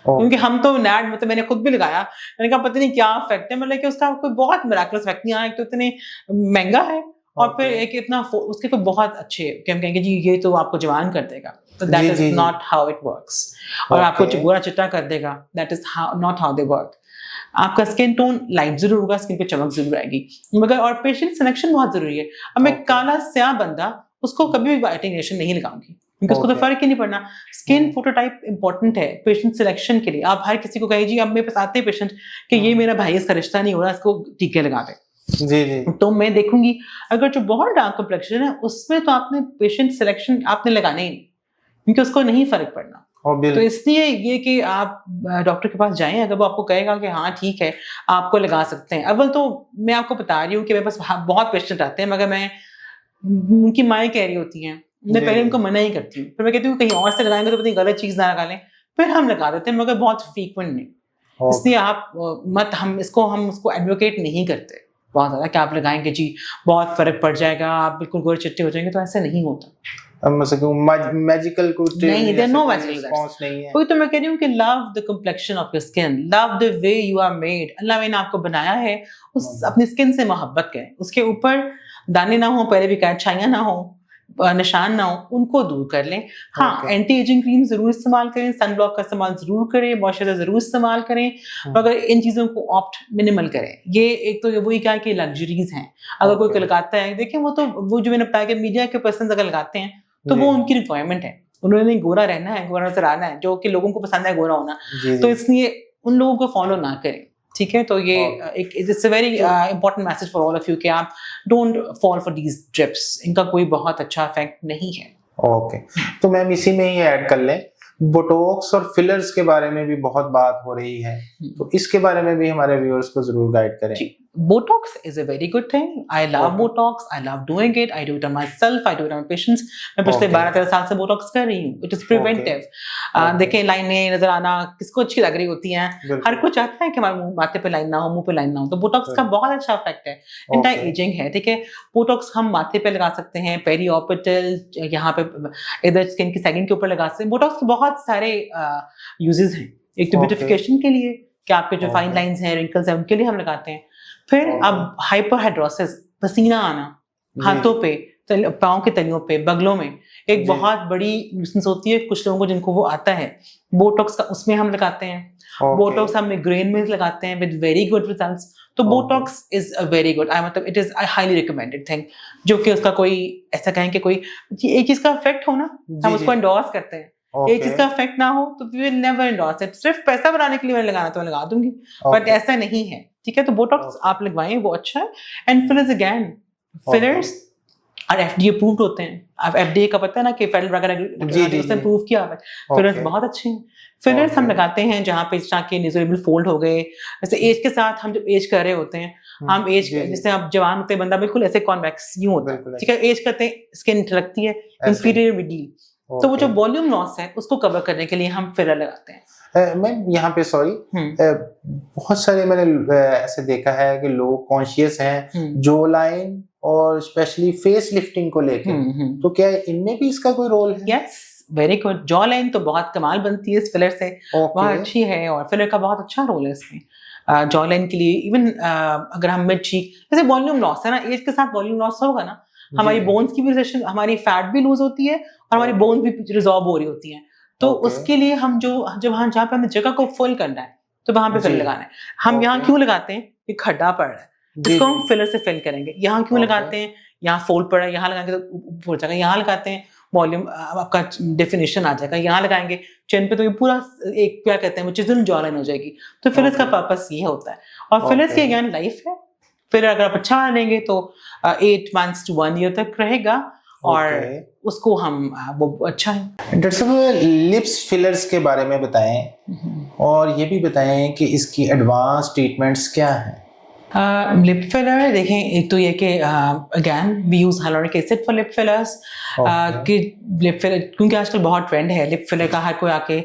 क्योंकि हम तो नैट मतलब मैंने खुद भी लगाया, मैंने कहा पता नहीं क्या इफेक्ट है, मतलब कि उसका कोई बहुत मिराकुलस इफेक्ट नहीं आया। एक तो इतने महंगा है और फिर एक इतना उसके कोई बहुत अच्छे कि हम कहेंगे जी ये तो आपको जवान कर देगा, तो that is not how it works. और आपको गोरा चिट्टा कर देगा, that is not how they work. आपका स्किन टोन लाइट जरूर होगा, स्किन पे चमक जरूर आएगी, मगर और पेशेंट सिलेक्शन बहुत जरूरी है। अब मैं काला स्याह बंदा उसको कभी भी वाइटनिंग लोशन नहीं लगाऊंगी, क्योंकि उसको तो फर्क ही नहीं पड़ना। स्किन फोटोटाइप इंपॉर्टेंट है पेशेंट सिलेक्शन के लिए। आप हर किसी को कहिए जी, अब मेरे पास आते हैं पेशेंट कि ये मेरा भाई इसका रिश्ता नहीं हो रहा, इसको टीके लगा दे, जी, तो मैं देखूंगी अगर जो बहुत डार्क कम्प्लेक्शन है उसमें तो आपने पेशेंट सिलेक्शन आपने लगाना ही नहीं, क्योंकि उसको नहीं फर्क पड़ना। तो इसलिए ये कि आप डॉक्टर के पास जाएं, अगर वो आपको कहेगा कि हाँ ठीक है आपको लगा सकते हैं। अव्वल तो मैं आपको बता रही हूँ कि मेरे पास बहुत पेशेंट आते हैं, मगर मैं उनकी माएँ कह रही होती हैं, मैं पहले उनको मना ही करती हूँ, फिर मैं कहती हूँ कहीं और से लगाएंगे तो पता नहीं गलत चीज ना लगा लें, फिर हम लगा देते हैं, मगर बहुत फ्रीक्वेंट नहीं। इसलिए आप मत हम उसको एडवोकेट नहीं करते बहुत ज्यादा कि आप लगाएंगे जी बहुत फर्क पड़ जाएगा, आप बिल्कुल गोरे चिट्टे हो जाएंगे, तो ऐसा नहीं होता। मैजिकल नहीं, देयर नो मैजिकल रिस्पांस नहीं है। कोई तो मैं कह रही हूँ कि love the complexion of your skin, love the way you are made. अल्लाह ने आपको बनाया है, उस अपनी स्किन से मोहब्बत करें, उसके ऊपर दाने ना हो, पहले भी कहा छाइयां ना हो, निशान ना हो, उनको दूर कर लें। हाँ, एंटी एजिंग क्रीम जरूर इस्तेमाल करें, सन ब्लॉक का इस्तेमाल जरूर करें, मॉइस्चराइजर जरूर इस्तेमाल करें, मगर इन चीजों को ऑप्ट मिनिमल करें। ये एक तो वही क्या कि लग्जरीज हैं। अगर कोई लगाता है, देखिए वो जो मैंने बताया कि मीडिया के पर्सन अगर लगाते हैं तो वो उनकी रिक्वायरमेंट है, उन्होंने गोरा रहना है, गोरा नजर आना है, जो कि लोगों को पसंद है गोरा होना, तो इसलिए उन लोगों को फॉलो ना करें, ठीक है। तो ये एक it's a very important message for all of you कि आप don't fall for these drips, इनका कोई बहुत अच्छा इफेक्ट नहीं है। ओके, तो मैम इसी में ही ऐड कर लें, बोटॉक्स और फिलर्स के बारे में भी बहुत बात हो रही है, तो इसके बारे में भी हमारे व्यूअर्स को जरूर गाइड करें। Botox is a very good thing. I love Botox. I love doing it. I do it on myself. I do it on my patients. मैं पिछले 12-13 साल से Botox कर रही हूँ. It is preventive. देखें लाइनें नजर आना किसको अच्छी लग रही होती हैं. हर कोई चाहता है कि हमारे माथे पे लाइन ना हो, मुंह पे लाइन ना हो. तो Botox का बहुत अच्छा इफेक्ट है. एंटी एजिंग है, ठीक है. Botox हम माथे पे लगा सकते हैं, पेरीऑर्बिटल, यहाँ पे इधर स्किन की सैगिंग के ऊपर लगा सकते हैं. Botox के बहुत सारे यूजेस हैं. एक तो ब्यूटिफिकेशन के लिए कि आपके जो फाइन लाइंस हैं, रिंकल्स हैं, उनके लिए हम लगाते हैं. फिर अब हाइपरहाइड्रोसिस, पसीना आना हाथों पे, पाँव के तलियों पे, बगलों में, एक बहुत बड़ी न्यूसेंस होती है कुछ लोगों को जिनको वो आता है. बोटॉक्स का उसमें हम लगाते हैं. बोटॉक्स हम मिग्रेन में लगाते हैं विद वेरी गुड रिजल्ट्स. तो Botox is a very good, मतलब it is I highly recommended thing, जो कि उसका कोई ऐसा कहें कि कोई एक चीज का इफेक्ट हो ना, हम उसको एंडोर्स करते हैं. एक चीज का इफेक्ट ना हो तो we will never endorse it. सिर्फ पैसा बनाने के लिए मैंने लगाना तो लगा दूंगी, बट ऐसा नहीं है, ठीक है. तो बोटॉक्स आप लगवाएं, वो अच्छा है. एंड फिलर्स अगेन, फिलर्स और एफडीए अप्रूव्ड होते हैं. आप एफडीए का पता है ना कि फेडरल वगैरह उसने अप्रूव किया है. फिलर्स बहुत अच्छे हैं. फिलर्स हम लगाते हैं जहाँ पे इस तरह के नेजरेबल फोल्ड हो गए. जैसे एज के साथ हम जब एज कर रहे होते हैं, हम एज जैसे आप जवान होते हैं, बंदा बिल्कुल ऐसे कॉन्वेक्स यूं होता है, ठीक है. एज करते हैं स्किन लगती है इंफीरियर मिडली, तो वो जो वॉल्यूम लॉस है उसको कवर करने के लिए हम फिलर लगाते हैं। मैम यहाँ पे सॉरी, बहुत सारे मैंने ऐसे देखा है कि लोग कॉन्शियस हैं जो लाइन और स्पेशली फेस लिफ्टिंग को लेके, तो क्या इनमें भी इसका कोई रोल है? Yes, very good. Jaw line तो बहुत कमाल बनती है इस फिलर से, बहुत अच्छी है, और फिलर का बहुत अच्छा रोल है इसमें जॉ लाइन के लिए। इवन अगर हम मिड चीक, जैसे वॉल्यूम लॉस है ना, एज के साथ वॉल्यूम लॉस होगा ना, हमारी बोन्स की भी, हमारी फैट भी लूज होती है और हमारी बोन्स भी रिजॉर्व हो रही होती हैं। तो उसके लिए हम जहाँ पे हमें जगह को फुल करना है तो वहां पे फिल लगाना है। हम यहाँ क्यों लगाते हैं? कि खड्डा पड़ रहा है, इसको हम फिलर से फिल करेंगे। यहाँ क्यों लगाते हैं? यहाँ फोल्ड पड़ा है, यहाँ लगाएंगे तो ऊपर जाएगा। यहाँ लगाते हैं, वॉल्यूम आपका डेफिनेशन आ जाएगा। यहाँ लगाएंगे चिन पे तो ये पूरा एक क्या कहते हैं वो चिजल जॉ लाइन हो जाएगी। तो फिलर्स का पर्पस ये होता है, और फिलर्स की अगेन लाइफ है। फिर अगर आप अच्छा लेंगे तो 8 months to 1 year तक रहेगा, और उसको हम वो अच्छा है। डॉक्टर साहब, लिप्स फिलर्स के बारे में बताएं, और ये भी बताएं कि इसकी एडवांस ट्रीटमेंट्स क्या हैं? लिप फिलर देखें, एक तो ये कि again we use hyaluronic acid for lip fillers, कि लिप फिलर क्योंकि आजकल बहुत ट्रेंड है लिप फिलर का। हर कोई आके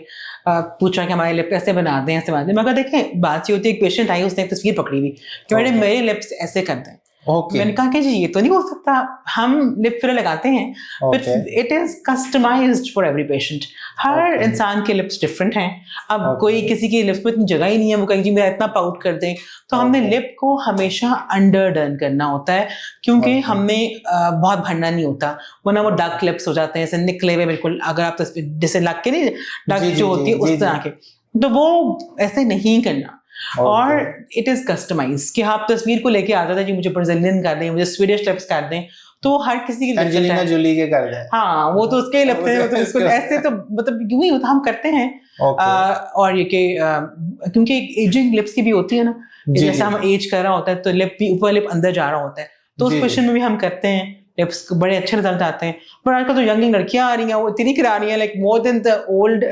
पूछ रहा है कि हमारे लिप ऐसे बना दें, ऐसे बना दें। मगर देखें, बात ये होती है, एक पेशेंट आई, उसने एक तस्वीर पकड़ी हुई कि मैडम मेरे लिप्स ऐसे कर दें। मैंने कहा कि जी ये तो नहीं हो सकता, हम लिप फिलर लगाते हैं, but it is customized for every patient. हर इंसान के लिप्स डिफरेंट हैं। अब कोई किसी की लिप्स में इतनी जगह ही नहीं है, वो कहें जी मेरा इतना पाउट कर दें, तो हमने लिप को हमेशा अंडर डन करना होता है, क्योंकि हमें बहुत भरना नहीं होता, वरना वो डक लिप्स हो जाते हैं, ऐसे निकले हुए बिल्कुल। अगर आप जैसे लग के नहीं, डक जो होती है उस तरह के, तो वो ऐसे नहीं करना। और इट इज कस्टमाइज कि आप तस्वीर को लेके आता था जी मुझे ब्राजीलियन कर दें, मुझे स्वीडिश लिप्स कर दें, तो हर किसी की एंजेलिना जोली के कर दें। हाँ, वो तो उसके ही लगते हैं, तो इसको ऐसे तो मतलब यूं ही होता, हम करते हैं। और ये कि क्योंकि एजिंग लिप्स की भी होती है ना, जैसे हम एज कर रहा होता है तो लिप भी ऊपर, लिप अंदर जा रहा होता है, तो उस क्वेश्चन में भी हम करते हैं। लिप्स बड़े अच्छे रिजल्ट आते हैं। पर आजकल तो यंग लड़कियां आ रही हैं, वो इतनी करा रही हैं, like more than the old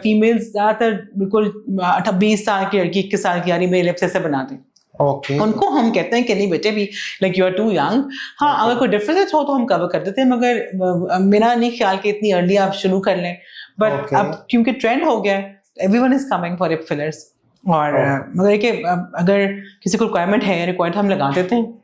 females. ज्यादातर बिल्कुल 20 साल की लड़की, 21 साल की आ रही, मेरे लिप्स ऐसे बना दें। उनको हम कहते हैं कि नहीं बेटे, भी like you are too young. हाँ, अगर कोई डिफरेंस हो तो हम कवर कर देते हैं, मगर मेरा नहीं ख्याल कि इतनी अर्ली आप शुरू कर लें। बट अब क्योंकि ट्रेंड हो गया है, everyone is coming for lip fillers. और मगर कि अगर किसी को रिक्वायरमेंट हम लगा देते हैं,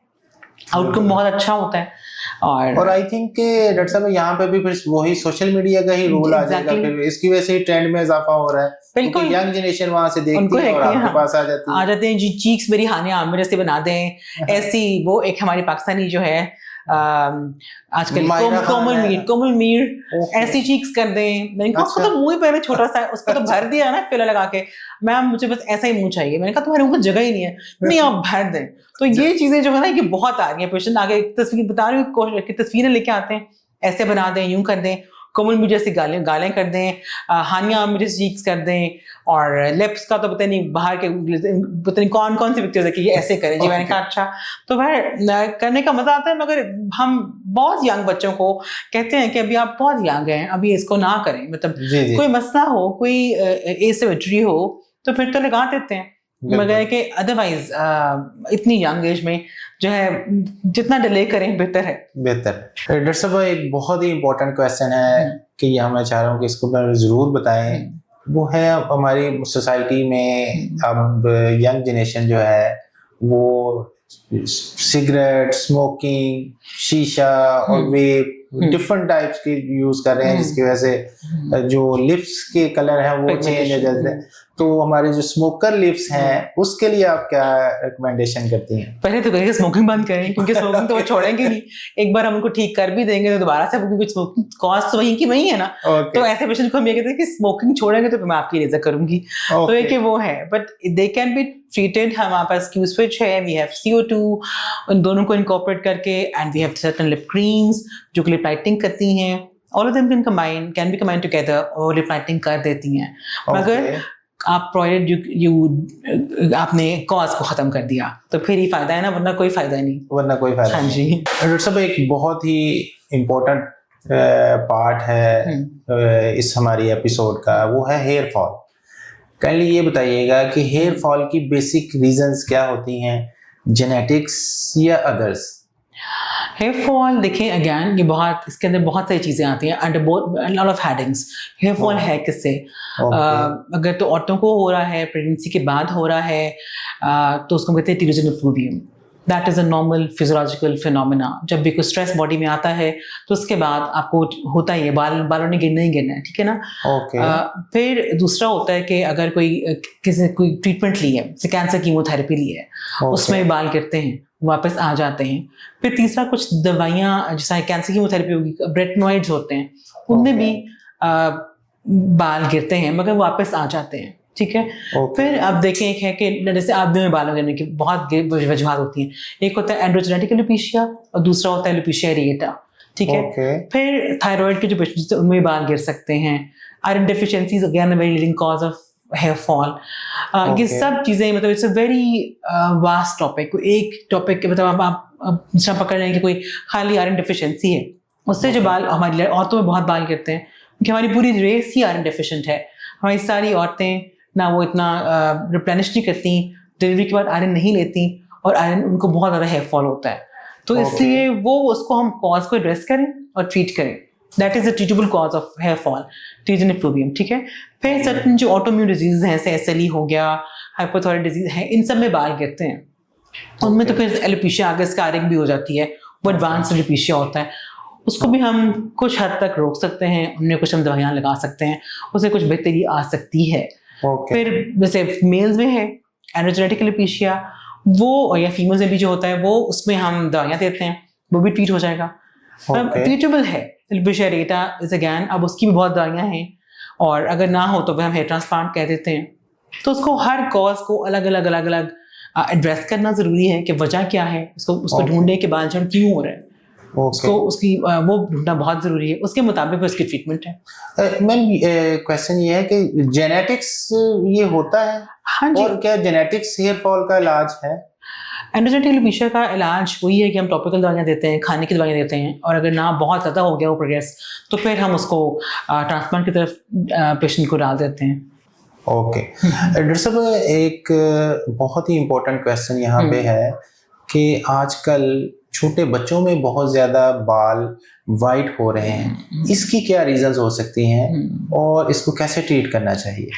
आउटकम बहुत अच्छा होता है। और आई थिंक डॉक्टर साहब यहाँ पे भी फिर वही सोशल मीडिया का ही रोल आ जाएगा, फिर इसकी वजह से ट्रेंड में इजाफा हो रहा है। बिल्कुल, यंग जनरेशन वहां से देखती है और आपके पास आ जाती है जी, चीक्स मेरी हानिया आमिर से बना दें, ऐसी। वो एक हमारी पाकिस्तानी जो है आजकल कोमल मीर ऐसी चीक्स कर दें। मैंने कहा उसको तो मुंह ही पहले छोटा सा, उसको तो भर दिया ना फिलर लगा के, मैम मुझे बस ऐसा ही मुंह चाहिए। मैंने कहा तुम्हारे मुंह में जगह ही नहीं है, नहीं आप भर दें। तो ये चीजें जो है ना, ये बहुत आ रही है। पेशेंट आगे तस्वीर बता रही हूँ, तस्वीरें लेके आते हैं, ऐसे बना दें, यूं कर दें, कोमल मीर जैसी गालें कर दें, हानिया आमिर चीक्स कर दें। और लिप्स का तो पता नहीं बाहर के पता नहीं कौन कौन सी पिक्चर्स है कि ये ऐसे करें जी। मैंने कहा अच्छा, तो वह करने का मजा आता है। मगर हम बहुत यंग बच्चों को कहते हैं कि अभी आप बहुत यंग हैं, अभी इसको ना करें। मतलब कोई मसला हो, कोई एसिमेट्री हो, तो फिर तो लगा देते हैं, मगर कि अदरवाइज इतनी यंग एज में जो है जितना डिले करें बेहतर है। डॉक्टर साहब, एक बहुत ही इम्पोर्टेंट क्वेश्चन है कि ये मैं चाह रहा हूँ कि इसको जरूर बताएं। वो है हमारी सोसाइटी में अब यंग जनरेशन जो है वो सिगरेट, स्मोकिंग, शीशा और वेप डिफरेंट टाइप्स के यूज कर रहे हैं, जिसकी वजह से जो लिप्स के कलर है वो चेंज हो जाते हैं। तो हमारे जो स्मोकर लिप्स हैं उसके लिए आप क्या रिकमेंडेशन करती हैं? पहले तो कहिए स्मोकिंग बंद करें, क्योंकि स्मोकिंग तो वो छोड़ेंगे नहीं। एक बार हम उनको ठीक कर भी देंगे तो दोबारा से, क्योंकि स्मोकिंग कॉस्ट वही की वही है ना। तो ऐसे पेशेंट को हम ये कहते हैं कि स्मोकिंग छोड़ेंगे तो मैं आपकी रेजर करूंगी। तो ये कि वो है, but they can be treated. हमारे पास क्यू स्विच है, वी हैव CO2, उन दोनों को इनकॉर्पोरेट करके, and we have certain lip creams जो लिप लाइटिंग करती हैं। All of them can be combined together और लिप लाइटिंग कर देती हैं। मगर आप प्रोजेक्ट आपने कॉज को खत्म कर दिया तो फिर ही फायदा है ना, वरना कोई फायदा नहीं। हाँ जी। डॉक्टर साहब, एक बहुत ही इम्पोर्टेंट पार्ट है इस हमारी एपिसोड का, वो है हेयर फॉल। काइंडली ये बताइएगा कि हेयर फॉल की बेसिक रीजंस क्या होती हैं, जेनेटिक्स या अदर्स? हेयर फॉल देखें अगेन, ये बहुत, इसके अंदर बहुत सारी चीज़ें आती हैं under lot of headings. Hair fall है किससे? अगर तो औरतों को हो रहा है, प्रेगनेंसी के बाद हो रहा है, तो उसको कहते हैं telogen effluvium. That is a normal physiological phenomena. जब भी कोई स्ट्रेस बॉडी में आता है तो उसके बाद आपको होता ही है, बालों ने गिरना ही गिरना है, ठीक है ना। फिर दूसरा होता है कि अगर कोई ट्रीटमेंट ली है, जैसे कैंसर कीमोथेरेपी ली है, उसमें भी बाल गिरते हैं, वापस आ जाते हैं। फिर तीसरा, कुछ दवाइयाँ जैसे कैंसर कीमोथेरेपी होगी, ब्रेटनॉइड्स होते हैं, उनमें भी बाल गिरते हैं मगर वापस आ जाते हैं, ठीक है। फिर आप देखें, एक है कि जैसे आदमियों में बालों गिरने की बहुत वजूहत होती हैं। एक होता है एंड्रोजेनेटिक एलोपेशिया और दूसरा होता है एलोपेशिया एरिएटा, ठीक है। फिर थायराइड के जो पेशेंट्स हैं उनमें बाल गिर सकते हैं। Iron deficiencies again a very leading cause of hair fall. ये सब चीज़ें, मतलब it's a very vast topic. एक टॉपिक मतलब आप जिसका पकड़ लें कि कोई खाली आयरन डेफिशिएंसी है, उससे जो बाल, हमारी औरतों में बहुत बाल गिरते हैं क्योंकि हमारी पूरी रेस ही आयरन डेफिशिएंट है। हमारी सारी औरतें ना वो इतना रिप्लेनिश नहीं करती, डिलीवरी के बाद आयरन नहीं लेती, और आयरन उनको बहुत ज़्यादा हेयर फॉल होता है। तो इसलिए वो उसको हम कॉज को एड्रेस करें और ट्रीट करें। That is a treatable cause of hair fall, telogen effluvium, ठीक है। फिर सर्टन जो ऑटोइम्यून डिजीज हैं, जैसे SLE हो गया, हाइपोथायराइड डिजीज है, इन सब में बाल गिरते हैं। उनमें तो फिर एलोपेशिया आगे स्कारिंग भी हो जाती है, वो एडवांस एलोपेशिया होता है। उसको भी हम कुछ हद तक रोक सकते हैं, उनमें कुछ हम दवाइयाँ लगा सकते हैं, उससे कुछ बेहतरी आ सकती है। फिर जैसे मेल्स में है एंड्रोजेनेटिक एलोपेशिया, वो या फीमेल्स में भी जो होता है वो, उसमें हम दवाइयाँ देते हैं, वो भी ट्रीट हो जाएगा। ट्रीटेबल है। एलोपेशिया एरिएटा इज अगेन, अब उसकी भी बहुत दवाइयाँ हैं, और अगर ना हो तो फिर हम हेयर ट्रांसप्लांट कह देते हैं। तो उसको हर कॉज को अलग अलग एड्रेस करना ज़रूरी है कि वजह क्या है, उसको ढूंढने के बाद क्यों हो रहा है, उसकी वो ढूंढना बहुत जरूरी है, उसके मुताबिक उसकी ट्रीटमेंट है। मैम क्वेश्चन ये है कि जेनेटिक्स ये होता है? हाँ जी। और क्या जेनेटिक्स हेयर फॉल का इलाज है? एंड्रोजेनेटिक एलोपेशिया का इलाज वही है कि हम टॉपिकल दवाइयाँ देते हैं, खाने की दवाइयाँ देते हैं, और अगर ना बहुत ज़्यादा हो गया वो प्रोग्रेस तो फिर हम उसको ट्रांसप्लांट की तरफ पेशेंट को डाल देते हैं। ओके डॉक्टर साहब, एक बहुत ही इम्पोर्टेंट क्वेश्चन यहाँ पे है कि आजकल छोटे बच्चों में बहुत ज़्यादा बाल वाइट हो रहे हैं, इसकी क्या रीजंस हो सकती हैं और इसको कैसे ट्रीट करना चाहिए?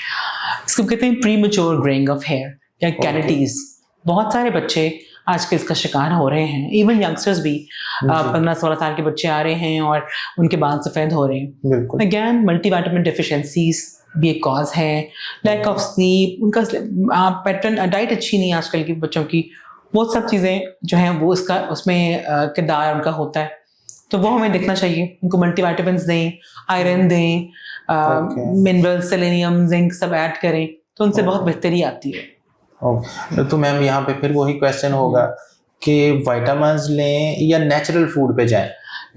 इसको कहते हैं प्रीमेच्योर ग्रेइंग ऑफ हेयर या कैविटीज। बहुत सारे बच्चे आजकल इसका शिकार हो रहे हैं, इवन यंगस्टर्स भी 15-16 साल के बच्चे आ रहे हैं और उनके बाल सफ़ेद हो रहे हैं। अगेन मल्टीविटामिन डेफिशिएंसीज भी एक कॉज है, लैक ऑफ स्लीप, उनका पैटर्न, डाइट अच्छी नहीं है आजकल की बच्चों की, वो सब चीज़ें जो हैं वो इसका उसमें किरदार उनका होता है। तो वो हमें देखना चाहिए, उनको मल्टीविटामिन्स दें, आयरन दें, मिनरल, सेलेनियम, जिंक सब ऐड करें तो उनसे बहुत बेहतरी आती है। तो मैम यहाँ पे फिर वही क्वेश्चन होगा कि विटामिन्स लें या नेचुरल फूड पे जाएं?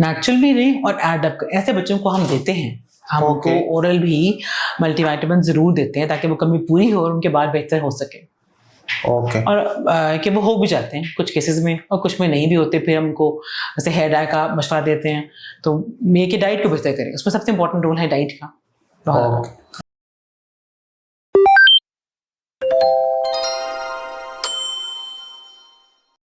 नेचुरल भी लें और एड अप, ऐसे बच्चों को हम देते हैं, हम उनको ओरल भी मल्टीविटामिन जरूर देते हैं ताकि वो कमी पूरी हो और उनके बाल बेहतर हो सके। और कि वो हो भी जाते हैं कुछ केसेस में और कुछ में नहीं भी होते, फिर हमको जैसे हेयर डाई का मशवरा देते हैं। तो ये कि डाइट को बेहतर करें, उसमें सबसे इंपॉर्टेंट रोल है डाइट का।